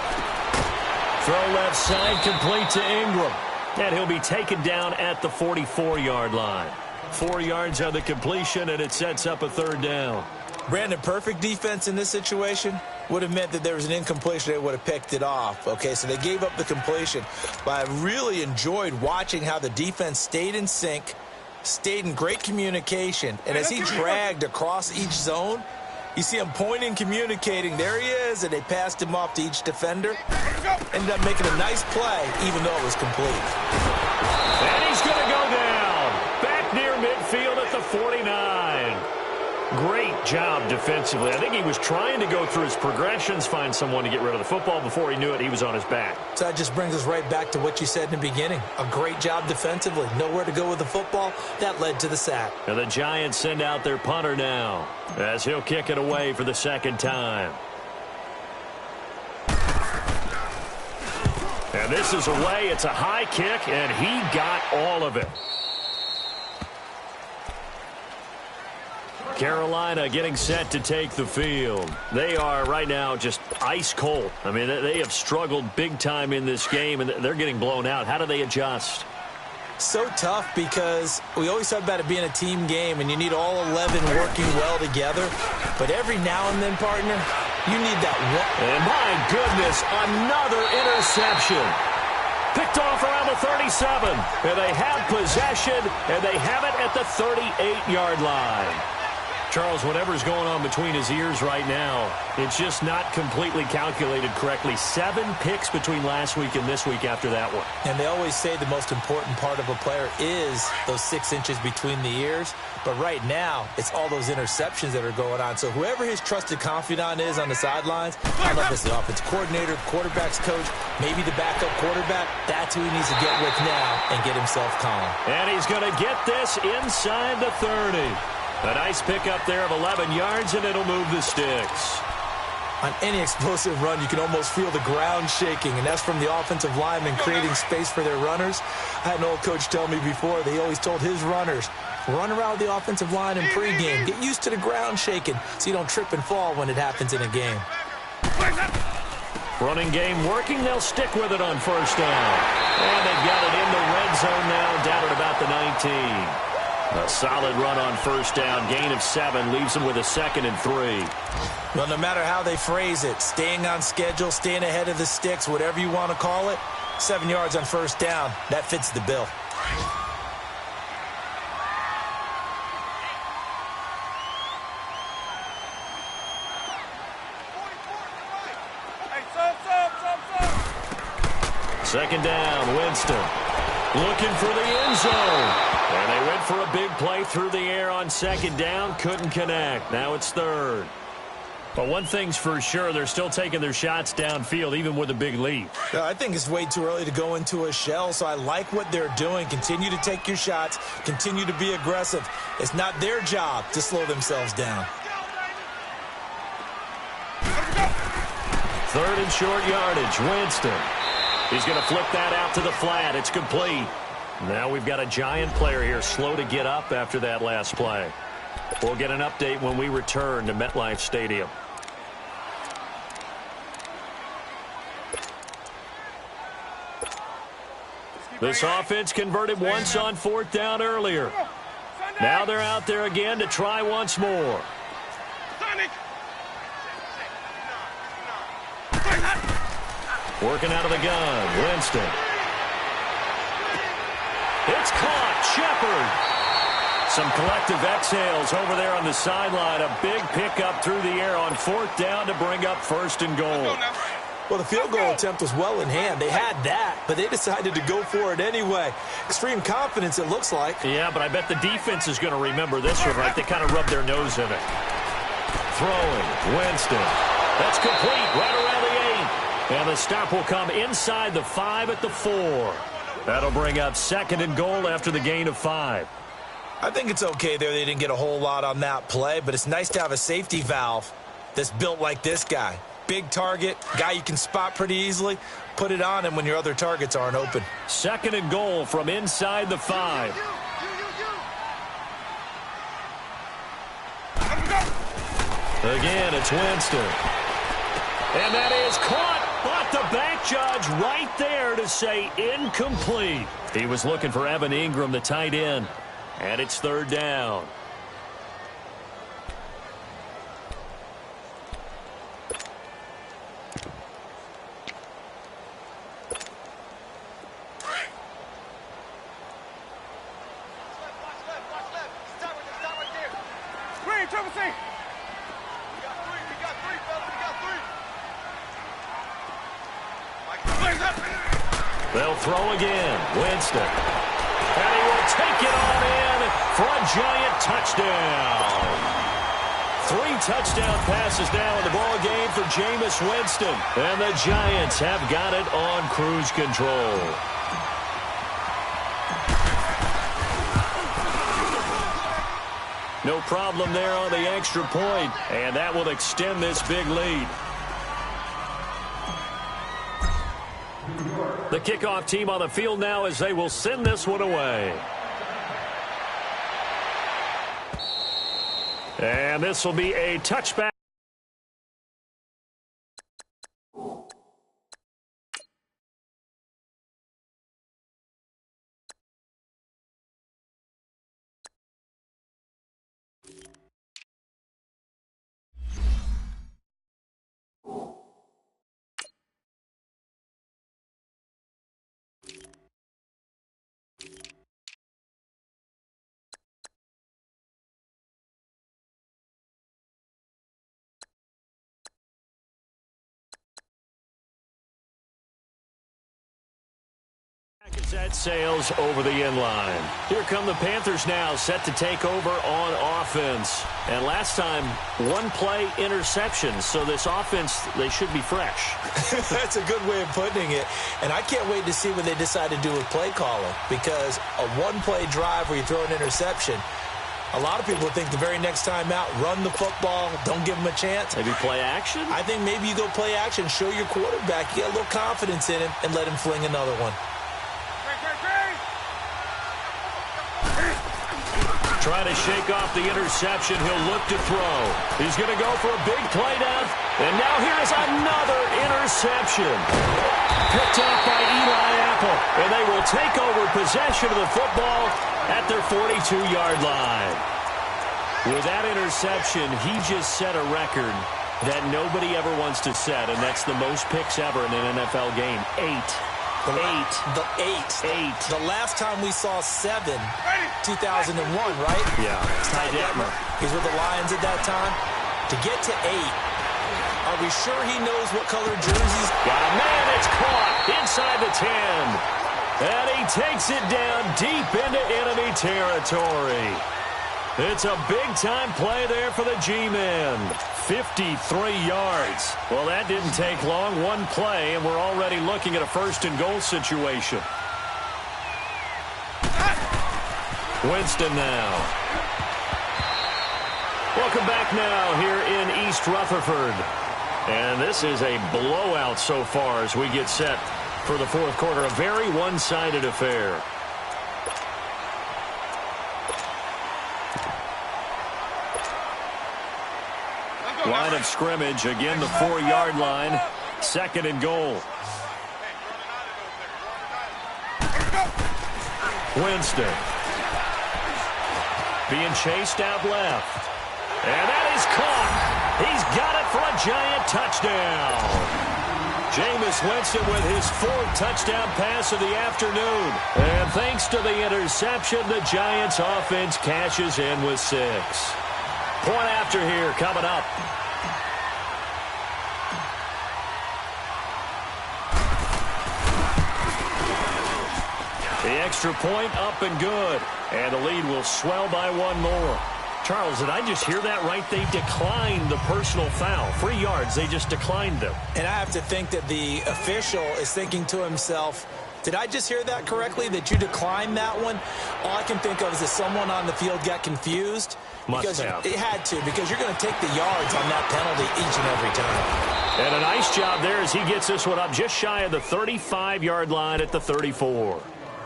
Throw left side, complete to Ingram. And he'll be taken down at the 44-yard line. 4 yards on the completion, and it sets up a 3rd down. Brandon, perfect defense in this situation would have meant that there was an incompletion. They would have picked it off. Okay, so they gave up the completion. But I really enjoyed watching how the defense stayed in sync, stayed in great communication, and as he dragged across each zone, you see him pointing, communicating. There he is, and they passed him off to each defender. Ended up making a nice play, even though it was complete. And he's going to go down. Back near midfield at the 49. Great job defensively. I think he was trying to go through his progressions, find someone to get rid of the football. Before he knew it, he was on his back. So that just brings us right back to what you said in the beginning. A great job defensively. Nowhere to go with the football. That led to the sack. And the Giants send out their punter now as he'll kick it away for the 2nd time. And this is away. It's a high kick, and he got all of it. Carolina getting set to take the field. They are right now just ice cold. I mean, they have struggled big time in this game, and they're getting blown out. How do they adjust? So tough because we always talk about it being a team game, and you need all 11 working well together. But every now and then, partner, you need that one. And my goodness, another interception. Picked off around the 37. And they have possession, and they have it at the 38-yard line. Charles, whatever's going on between his ears right now, it's just not completely calculated correctly. 7 picks between last week and this week after that one. And they always say the most important part of a player is those 6 inches between the ears. But right now, it's all those interceptions that are going on. So whoever his trusted confidant is on the sidelines, I don't know if it's the offensive coordinator, quarterback's coach, maybe the backup quarterback, that's who he needs to get with now and get himself calm. And he's going to get this inside the 30. A nice pickup there of 11 yards, and it'll move the sticks. On any explosive run, you can almost feel the ground shaking, and that's from the offensive linemen creating space for their runners. I had an old coach tell me before, they always told his runners, run around the offensive line in pregame. Get used to the ground shaking so you don't trip and fall when it happens in a game. Running game working. They'll stick with it on first down. And they've got it in the red zone now, down at about the 19. A solid run on first down. Gain of 7 leaves them with a 2nd and 3. Well, no matter how they phrase it, staying on schedule, staying ahead of the sticks, whatever you want to call it, 7 yards on first down, that fits the bill. Second down, Winston. Looking for the end zone. And they went for a big play through the air on second down. Couldn't connect. Now it's third. But one thing's for sure, they're still taking their shots downfield, even with a big lead. I think it's way too early to go into a shell, so I like what they're doing. Continue to take your shots. Continue to be aggressive. It's not their job to slow themselves down. Third and short yardage, Winston. He's going to flip that out to the flat. It's complete. Now we've got a Giant player here slow to get up after that last play. We'll get an update when we return to MetLife Stadium. This offense converted once on fourth down earlier. Now they're out there again to try once more. Working out of the gun, Winston. It's caught, Shepard. Some collective exhales over there on the sideline. A big pickup through the air on fourth down to bring up first and goal. Well, the field goal attempt was well in hand. They had that, but they decided to go for it anyway. Extreme confidence, it looks like. Yeah, but I bet the defense is going to remember this one, right? They kind of rubbed their nose in it. Throwing, Winston. That's complete, right around the 8. And the stop will come inside the 5 at the 4. That'll bring up second and goal after the gain of 5. I think it's okay there. They didn't get a whole lot on that play, but it's nice to have a safety valve that's built like this guy. Big target, guy you can spot pretty easily. Put it on him when your other targets aren't open. Second and goal from inside the 5. Again, it's Winston. And that is caught, but the back judge right there to say incomplete. He was looking for Evan Ingram, the tight end. And it's third down. They'll throw again. Winston. And he will take it on in for a Giant touchdown. 3 touchdown passes now in the ball game for Jameis Winston. And the Giants have got it on cruise control. No problem there on the extra point. And that will extend this big lead. The kickoff team on the field now as they will send this one away. And this will be a touchback. Set sails over the end line. Here come the Panthers now, set to take over on offense. And last time, 1 play interception. So this offense, they should be fresh. That's a good way of putting it. And I can't wait to see what they decide to do with play calling. Because a 1-play drive where you throw an interception, a lot of people think the very next time out, run the football, don't give him a chance. Maybe play action? I think maybe you go play action, show your quarterback, you get a little confidence in him, and let him fling another one. Trying to shake off the interception. He'll look to throw. He's going to go for a big play down. And now here is another interception. Picked off by Eli Apple. And they will take over possession of the football at their 42-yard line. With that interception, he just set a record that nobody ever wants to set, and that's the most picks ever in an NFL game. 8. The 8. The last time we saw 7, 2001, right? Yeah. Ty Detmer. He's with the Lions at that time. To get to 8 Are we sure he knows what color jerseys? Yeah, man, it's caught inside the 10. And he takes it down deep into enemy territory. It's a big-time play there for the G-men. 53 yards. Well, that didn't take long. One play, and we're already looking at a first-and-goal situation. Winston now. Welcome back now here in East Rutherford. And this is a blowout so far as we get set for the fourth quarter. A very one-sided affair. Line of scrimmage, again the 4-yard line. Second and goal. Winston. Being chased out left. And that is caught. He's got it for a giant touchdown. Jameis Winston with his 4th touchdown pass of the afternoon. And thanks to the interception, the Giants offense cashes in with 6. Point after here coming up. The extra point up and good. And the lead will swell by 1 more. Charles, did I just hear that right? They declined the personal foul. 3 yards, they just declined them. And I have to think that the official is thinking to himself, did I just hear that correctly, that you declined that one? All I can think of is that someone on the field got confused. Must have. It had to, because you're going to take the yards on that penalty each and every time. And a nice job there as he gets this one up just shy of the 35-yard line at the 34.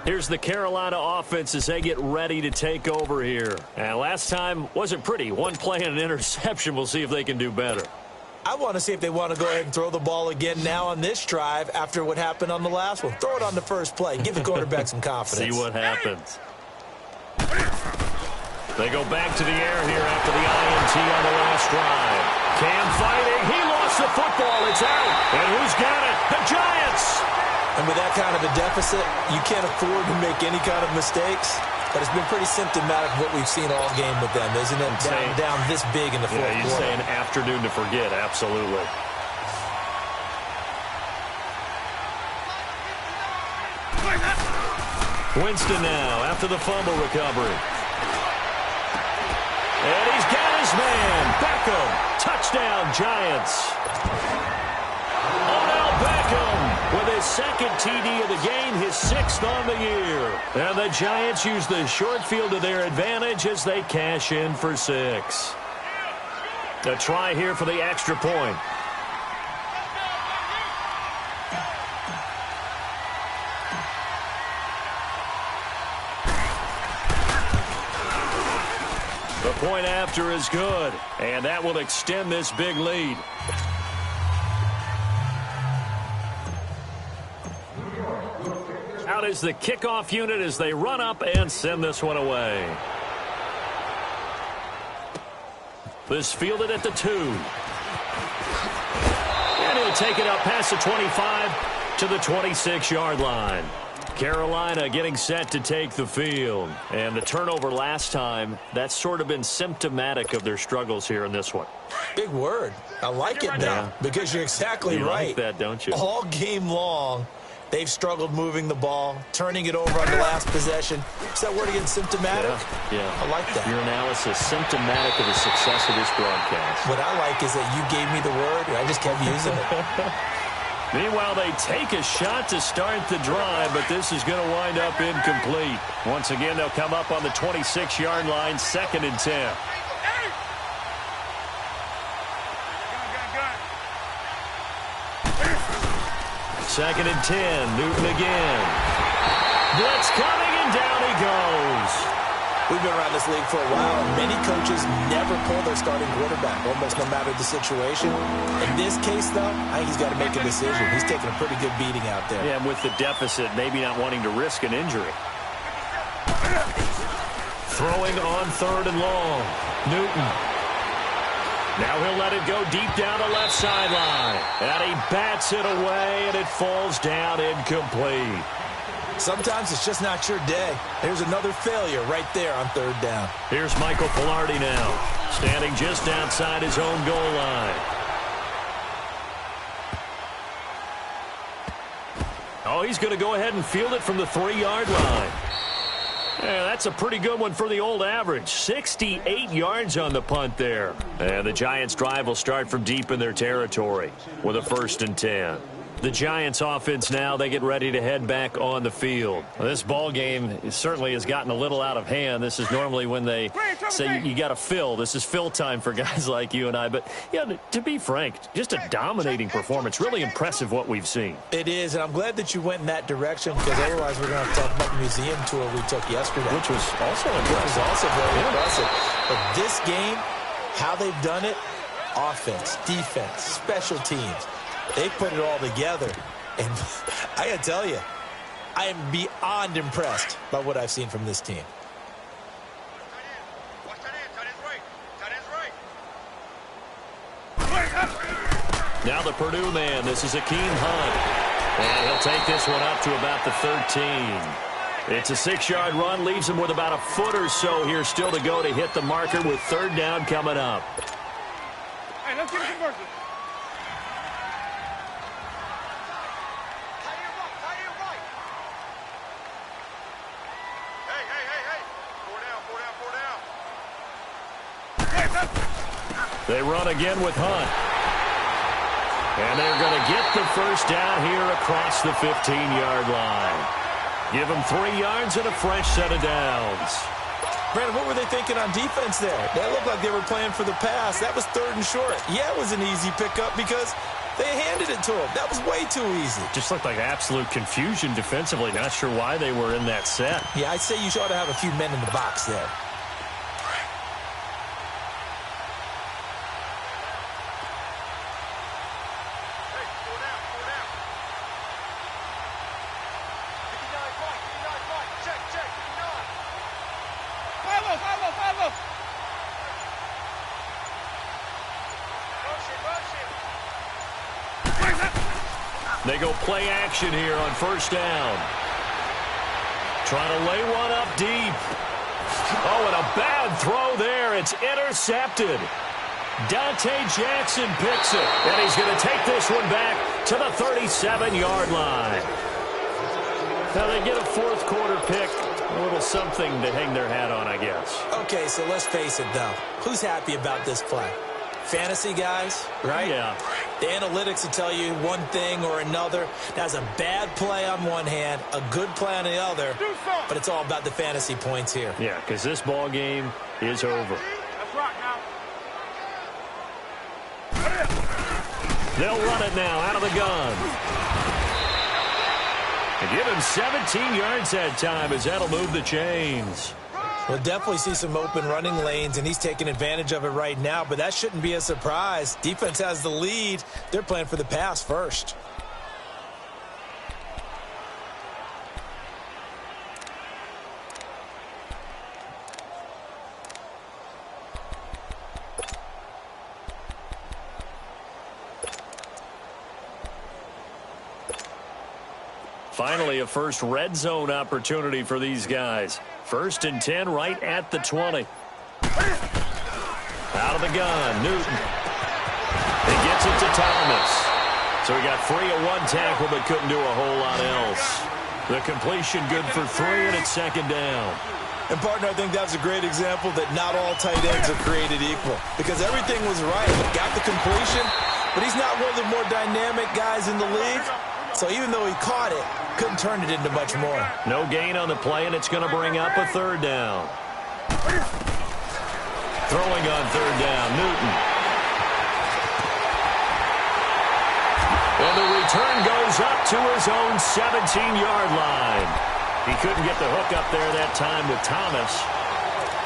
Here's the Carolina offense as they get ready to take over here. And last time wasn't pretty. One play and an interception. We'll see if they can do better. I want to see if they want to go ahead and throw the ball again now on this drive after what happened on the last one. Throw it on the first play. Give the quarterback some confidence. See what happens. They go back to the air here after the INT on the last drive. Cam fighting. He lost the football. It's out. And who's got it? The Giants. And with that kind of a deficit, you can't afford to make any kind of mistakes. But it's been pretty symptomatic of what we've seen all game with them, isn't it? Down this big in the fourth quarter. You'd say an afternoon to forget, absolutely. Winston now after the fumble recovery. And he's got his man. Beckham. Touchdown, Giants. Beckham with his 2nd TD of the game, his 6th on the year. And the Giants use the short field to their advantage as they cash in for 6. A try here for the extra point. The point after is good, and that will extend this big lead. Out is the kickoff unit as they run up and send this one away. This fielded at the 2. And he'll take it up past the 25 to the 26-yard line. Carolina getting set to take the field. And the turnover last time, that's sort of been symptomatic of their struggles here in this one. Big word. I like it now because you're exactly right. You like that, don't you? All game long, they've struggled moving the ball, turning it over on the last possession. Is that word again, symptomatic? Yeah. I like that. Your analysis, symptomatic of the success of this broadcast. What I like is that you gave me the word, and I just kept using it. Meanwhile, they take a shot to start the drive, but this is going to wind up incomplete. Once again, they'll come up on the 26-yard line, 2nd and 10. Second and 10, Newton again. Blitz coming, and down he goes. We've been around this league for a while, and many coaches never pull their starting quarterback, almost no matter the situation. In this case, though, I think he's got to make a decision. He's taking a pretty good beating out there. Yeah, and with the deficit, maybe not wanting to risk an injury. Throwing on 3rd and long. Newton. Now he'll let it go deep down the left sideline. And he bats it away, and it falls down incomplete. Sometimes it's just not your day. Here's another failure right there on 3rd down. Here's Michael Pilardi now, standing just outside his own goal line. Oh, he's going to go ahead and field it from the 3-yard line. Yeah, that's a pretty good one for the old average. 68 yards on the punt there. And the Giants' drive will start from deep in their territory with a 1st and 10. The Giants offense now, they get ready to head back on the field. Well, this ball game certainly has gotten a little out of hand. This is normally when they say you got to fill. This is fill time for guys like you and I. But, yeah, to be frank, just a dominating performance. Really impressive what we've seen. It is, and I'm glad that you went in that direction because otherwise we're going to have to talk about the museum tour we took yesterday. Which was also impressive. Which was also very impressive. But this game, how they've done it, offense, defense, special teams, they put it all together. And I got to tell you, I am beyond impressed by what I've seen from this team. Now the Purdue man, this is Akeem Hunt. And he'll take this one up to about the 13. It's a 6-yard run, leaves him with about a foot or so here still to go to hit the marker with 3rd down coming up. Hey, let's get a conversion. They run again with Hunt. And they're going to get the 1st down here across the 15-yard line. Give them 3 yards and a fresh set of downs. Brandon, what were they thinking on defense there? They looked like they were playing for the pass. That was 3rd and short. Yeah, it was an easy pickup because they handed it to him. That was way too easy. Just looked like absolute confusion defensively. Not sure why they were in that set. Yeah, I'd say you ought to have a few men in the box there. They go play action here on 1st down. Trying to lay one up deep. Oh, and a bad throw there. It's intercepted. Dante Jackson picks it. And he's going to take this one back to the 37-yard line. Now they get a 4th quarter pick. A little something to hang their hat on, I guess. Okay, so let's face it, though. Who's happy about this play? Fantasy guys, right? Yeah. The analytics will tell you one thing or another. That's a bad play on one hand, a good play on the other, but it's all about the fantasy points here. Yeah, because this ball game is over. Let's rock now. They'll run it now out of the gun. And give him 17 yards that time as that'll move the chains. We'll definitely see some open running lanes, and he's taking advantage of it right now, but that shouldn't be a surprise. Defense has the lead. They're playing for the pass first. Finally, a first red zone opportunity for these guys. 1st and 10 right at the 20. Out of the gun, Newton. He gets it to Thomas. So he got free of 1 tackle but couldn't do a whole lot else. The completion good for 3, and it's 2nd down. And, partner, I think that's a great example that not all tight ends are created equal because everything was right. Got the completion, but he's not one of the more dynamic guys in the league. So even though he caught it, couldn't turn it into much more. No gain on the play, and it's going to bring up a 3rd down. Throwing on 3rd down, Newton. And the return goes up to his own 17-yard line. He couldn't get the hook up there that time with Thomas.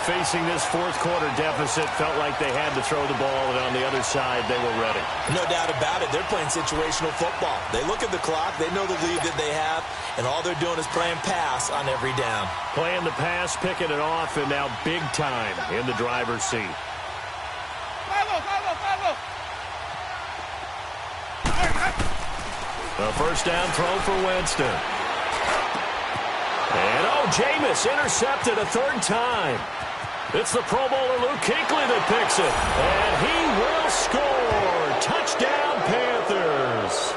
Facing this 4th quarter deficit, felt like they had to throw the ball, and on the other side, they were ready. No doubt about it. They're playing situational football. They look at the clock, they know the lead that they have, and all they're doing is playing pass on every down. Playing the pass, picking it off, and now big time in the driver's seat. A 1st down throw for Winston. And, Jameis intercepted a 3rd time. It's the Pro Bowler Luke Kuechly that picks it. And he will score. Touchdown, Panthers.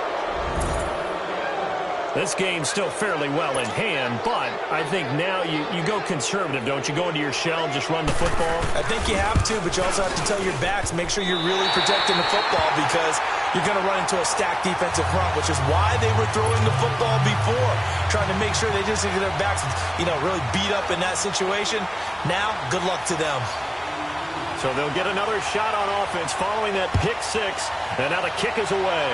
This game's still fairly well in hand, but I think now you go conservative, don't you? Go into your shell and just run the football? I think you have to, but you also have to tell your backs, make sure you're really protecting the football because you're going to run into a stacked defensive front, which is why they were throwing the football before, trying to make sure they just get their backs, really beat up in that situation. Now, good luck to them. So they'll get another shot on offense following that pick six, and now the kick is away.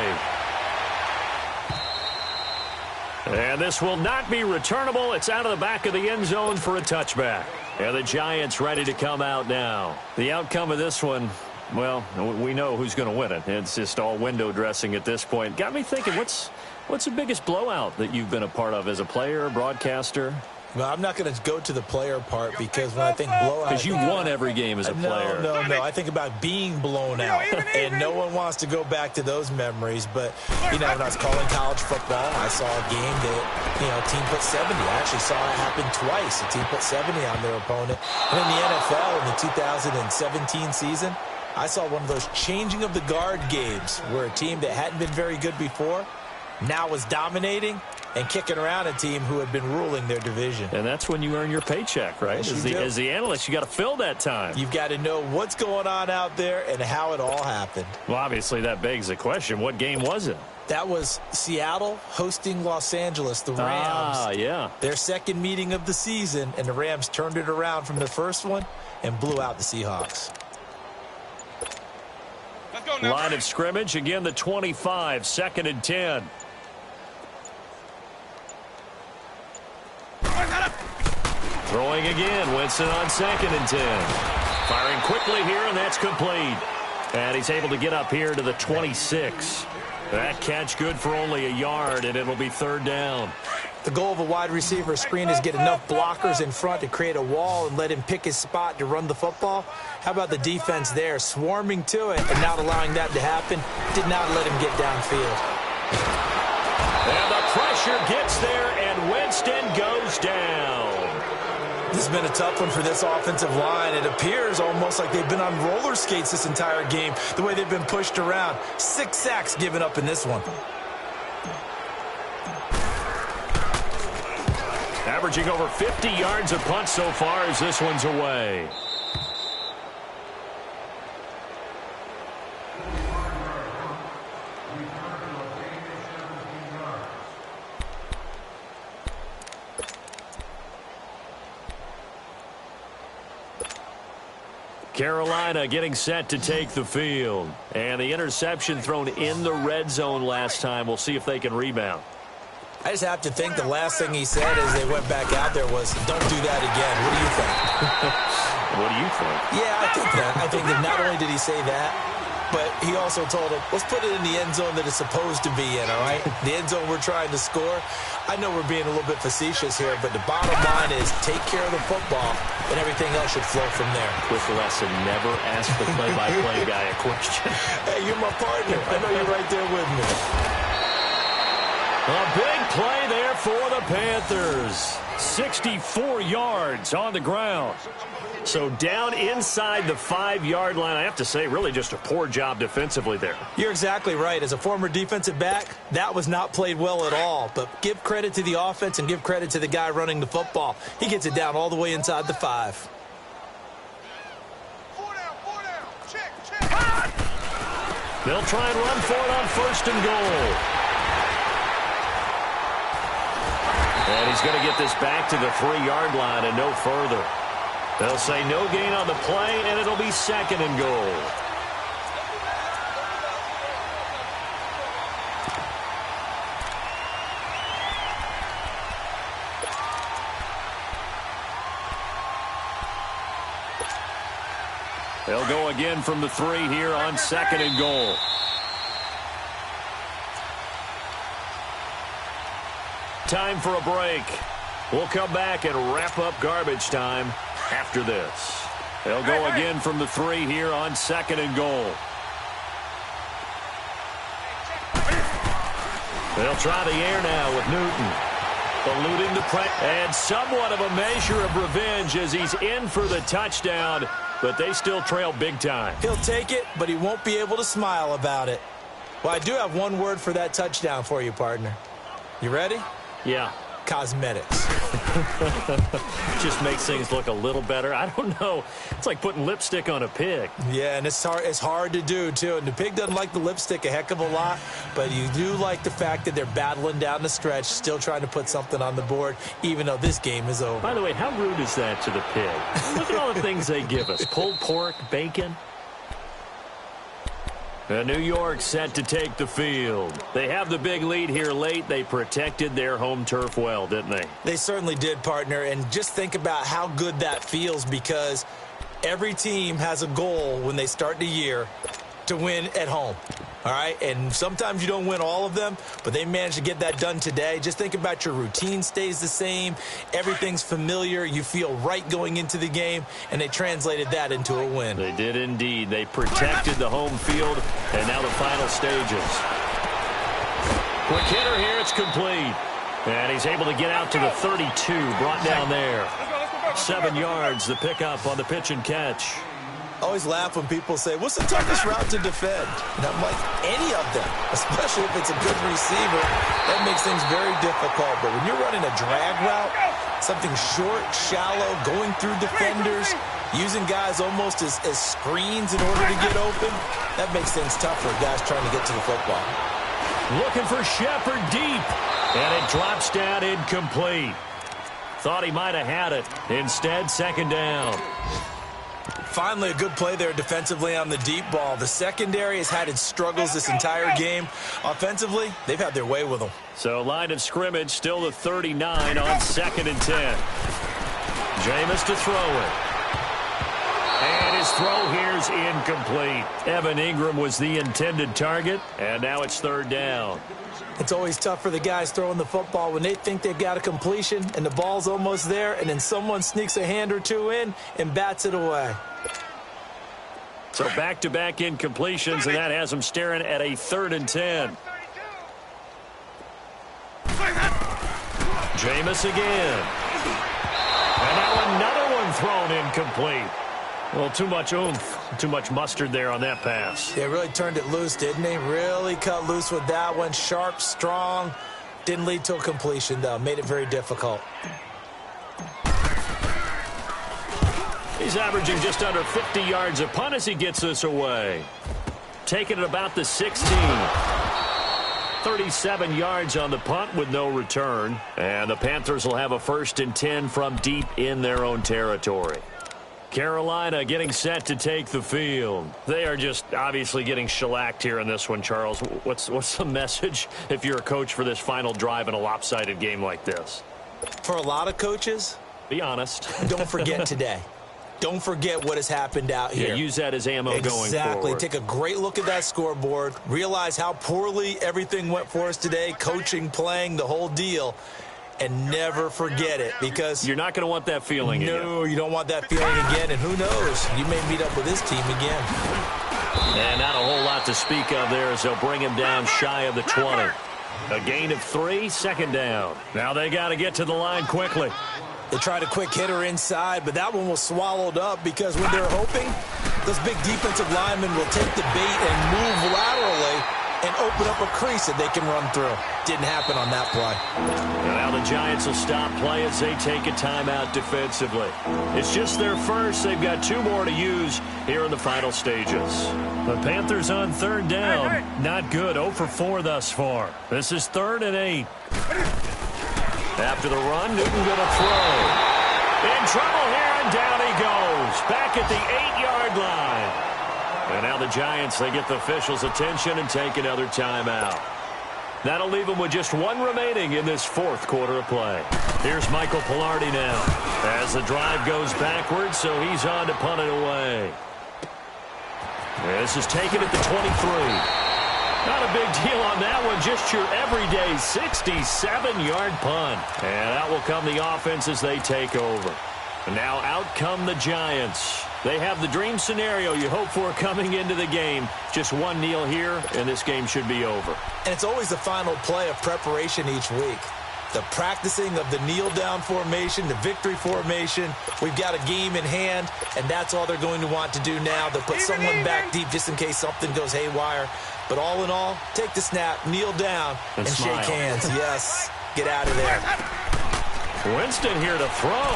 And this will not be returnable. It's out of the back of the end zone for a touchback. And the Giants ready to come out now. The outcome of this one, well, we know who's going to win it. It's just all window dressing at this point. Got me thinking, what's the biggest blowout that you've been a part of as a player, broadcaster? Well, I'm not going to go to the player part because when I think blowout... Because you won every game as a player. No. I think about being blown out. And no one wants to go back to those memories. But, when I was calling college football, I saw a game that, a team put 70. I actually saw it happen twice. A team put 70 on their opponent. And in the NFL, in the 2017 season, I saw one of those changing of the guard games where a team that hadn't been very good before now was dominating and kicking around a team who had been ruling their division. And that's when you earn your paycheck, right? Yes, as the analyst, you got to fill that time. You've got to know what's going on out there and how it all happened. Well, obviously, that begs the question, what game was it? That was Seattle hosting Los Angeles, the Rams. Ah, yeah. Their second meeting of the season, and the Rams turned it around from the first one and blew out the Seahawks. Let's go now. Line of scrimmage, again, the 25, 2nd and 10. Throwing again, Winston on 2nd and 10. Firing quickly here, and that's complete. And he's able to get up here to the 26. That catch good for only a yard, and it'll be 3rd down. The goal of a wide receiver screen is get enough blockers in front to create a wall and let him pick his spot to run the football. How about the defense there, swarming to it and not allowing that to happen? Did not let him get downfield. And the pressure gets there, and Winston goes down. This has been a tough one for this offensive line. It appears almost like they've been on roller skates this entire game, the way they've been pushed around. 6 sacks given up in this one. Averaging over 50 yards a punt so far as this one's away. Carolina getting set to take the field. And the interception thrown in the red zone last time. We'll see if they can rebound. I just have to think the last thing he said as they went back out there was, don't do that again. What do you think? What do you think? Yeah, I think that. I think that not only did he say that, but he also told him, let's put it in the end zone that it's supposed to be in, all right? The end zone we're trying to score. I know we're being a little bit facetious here, but the bottom line is take care of the football, and everything else should flow from there. Quick lesson, never ask the play-by-play guy a question. Hey, you're my partner. I know you're right there with me. A big play there for the Panthers. 64 yards on the ground. So down inside the 5-yard line. I have to say, really just a poor job defensively there. You're exactly right. As a former defensive back, that was not played well at all. But give credit to the offense and give credit to the guy running the football. He gets it down all the way inside the 5. 4 down. Check. They'll try and run for it on 1st and goal. And he's going to get this back to the 3-yard line and no further. They'll say no gain on the play, and it'll be 2nd and goal. They'll go again from the 3 here on 2nd and goal. Time for a break. We'll come back and wrap up garbage time after this. They'll go again from the 3 here on 2nd and goal. They'll try the air now with Newton. Eluding the press. And somewhat of a measure of revenge as he's in for the touchdown, but they still trail big time. He'll take it, but he won't be able to smile about it. Well, I do have one word for that touchdown for you, partner. You ready? Yeah. Cosmetics. Just makes things look a little better. I don't know. It's like putting lipstick on a pig. Yeah, and it's hard to do, too. And the pig doesn't like the lipstick a heck of a lot, but you do like the fact that they're battling down the stretch, still trying to put something on the board, even though this game is over. By the way, how rude is that to the pig? Look at all the things they give us. Pulled pork, bacon. New York set to take the field. They have the big lead here late. They protected their home turf well, didn't they? They certainly did, partner. And just think about how good that feels, because every team has a goal when they start the year to win at home. All right, and sometimes you don't win all of them, but they managed to get that done today. Just think about your routine stays the same. Everything's familiar. You feel right going into the game, and they translated that into a win. They did indeed. They protected the home field, and now the final stages. Quick hitter here. It's complete. And he's able to get out to the 32, brought down there. 7 yards, the pickup on the pitch and catch. I always laugh when people say, what's the toughest route to defend? And I'm like, any of them, especially if it's a good receiver. That makes things very difficult. But when you're running a drag route, something short, shallow, going through defenders, using guys almost as screens in order to get open, that makes things tough for guys trying to get to the football. Looking for Shepard deep, and it drops down incomplete. Thought he might have had it. Instead, second down. Finally, a good play there defensively on the deep ball. The secondary has had its struggles this entire game. Offensively, they've had their way with them. So line of scrimmage, still the 39 on 2nd and 10. Jameis to throw it. And his throw here's incomplete. Evan Ingram was the intended target, and now it's 3rd down. It's always tough for the guys throwing the football when they think they've got a completion and the ball's almost there, and then someone sneaks a hand or two in and bats it away. So back-to-back incompletions, and that has them staring at a 3rd and 10. Jameis again. And now another one thrown incomplete. Well, too much oomph, too much mustard there on that pass. They really turned it loose, didn't they? Really cut loose with that one. Sharp, strong. Didn't lead to a completion, though. Made it very difficult. He's averaging just under 50 yards a punt as he gets this away. Taking it about the 16. 37 yards on the punt with no return. And the Panthers will have a 1st and 10 from deep in their own territory. Carolina getting set to take the field. They are just obviously getting shellacked here in this one, Charles. What's the message if you're a coach for this final drive in a lopsided game like this? For a lot of coaches, be honest. Don't forget today. Don't forget what has happened out here. Yeah, use that as ammo going forward. Exactly. Take a great look at that scoreboard. Realize how poorly everything went for us today. Coaching, playing, the whole deal. And never forget it, because you're not going to want that feeling again. No, you don't want that feeling again. And who knows? You may meet up with this team again. And not a whole lot to speak of there as they'll bring him down shy of the 20. A gain of 3, 2nd down. Now they got to get to the line quickly. They tried a quick hitter inside, but that one was swallowed up because when they're hoping, those big defensive linemen will take the bait and move laterally and open up a crease that they can run through. Didn't happen on that play. And now the Giants will stop play as they take a timeout defensively. It's just their first. They've got 2 more to use here in the final stages. The Panthers on 3rd down. Not good. 0 for 4 thus far. This is 3rd and 8. After the run, Newton going to throw. In trouble here, and down he goes. Back at the 8-yard line. And now the Giants, they get the officials' attention and take another timeout. That'll leave them with just 1 remaining in this 4th quarter of play. Here's Michael Pilardi now as the drive goes backwards, so he's on to punt it away. This is taken at the 23. Not a big deal on that one, just your everyday 67-yard punt. And out will come the offense as they take over. And now out come the Giants. They have the dream scenario you hope for coming into the game. Just 1 kneel here, and this game should be over. And it's always the final play of preparation each week. the practicing of the kneel-down formation, the victory formation. We've got a game in hand, and that's all they're going to want to do now. They'll put someone back deep just in case something goes haywire. But all in all, take the snap, kneel down, and shake hands. Yes, get out of there. Winston here to throw.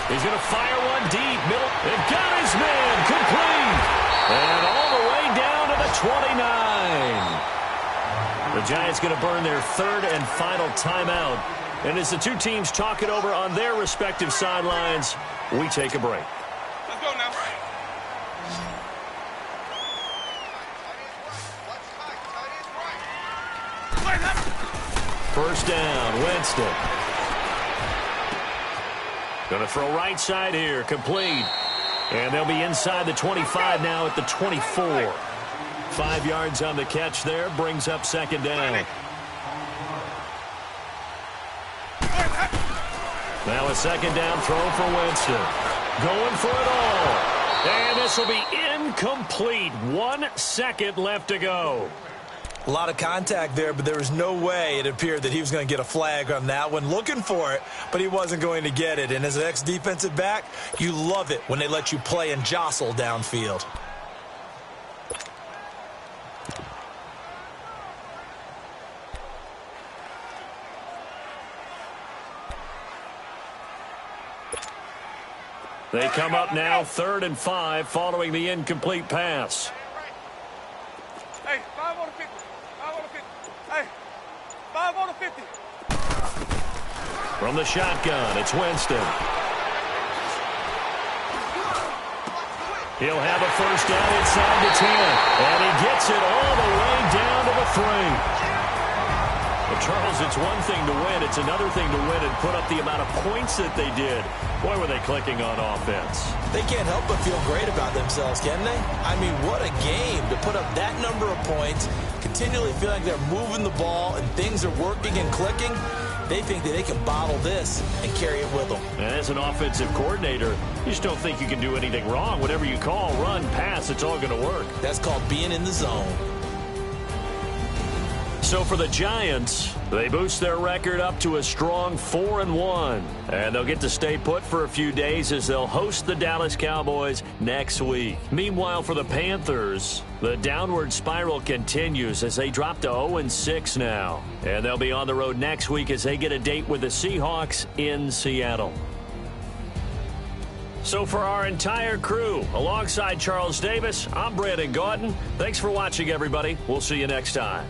He's going to fire one deep. Middle. It got his man. Complete. And all the way down to the 29. The Giants going to burn their third and final timeout. And as the two teams talk it over on their respective sidelines, we take a break. Let's go now. First down, Winston. Going to throw right side here, complete. And they'll be inside the 25 now at the 24. 5 yards on the catch there, brings up second down. Now a second down throw for Winston. Going for it all. And this will be incomplete. 1 second left to go. A lot of contact there, but there was no way it appeared that he was going to get a flag on that one. Looking for it, but he wasn't going to get it. And as an ex-defensive back, you love it when they let you play and jostle downfield. They come up now 3rd and 5 following the incomplete pass. Hey, 5 on the 50. 5 on the 50. Hey, 5 on the 50. From the shotgun, it's Winston. He'll have a first down inside the 10. And he gets it all the way down to the 3. Well, Charles, it's one thing to win. It's another thing to win and put up the amount of points that they did. Boy, were they clicking on offense. They can't help but feel great about themselves, can they? I mean, what a game to put up that number of points, continually feel like they're moving the ball and things are working and clicking. They think that they can bottle this and carry it with them. And as an offensive coordinator, you just don't think you can do anything wrong. Whatever you call, run, pass, it's all going to work. That's called being in the zone. So for the Giants, they boost their record up to a strong 4-1. And they'll get to stay put for a few days as they'll host the Dallas Cowboys next week. Meanwhile, for the Panthers, the downward spiral continues as they drop to 0-6 now. And they'll be on the road next week as they get a date with the Seahawks in Seattle. So for our entire crew, alongside Charles Davis, I'm Brandon Gaudin. Thanks for watching, everybody. We'll see you next time.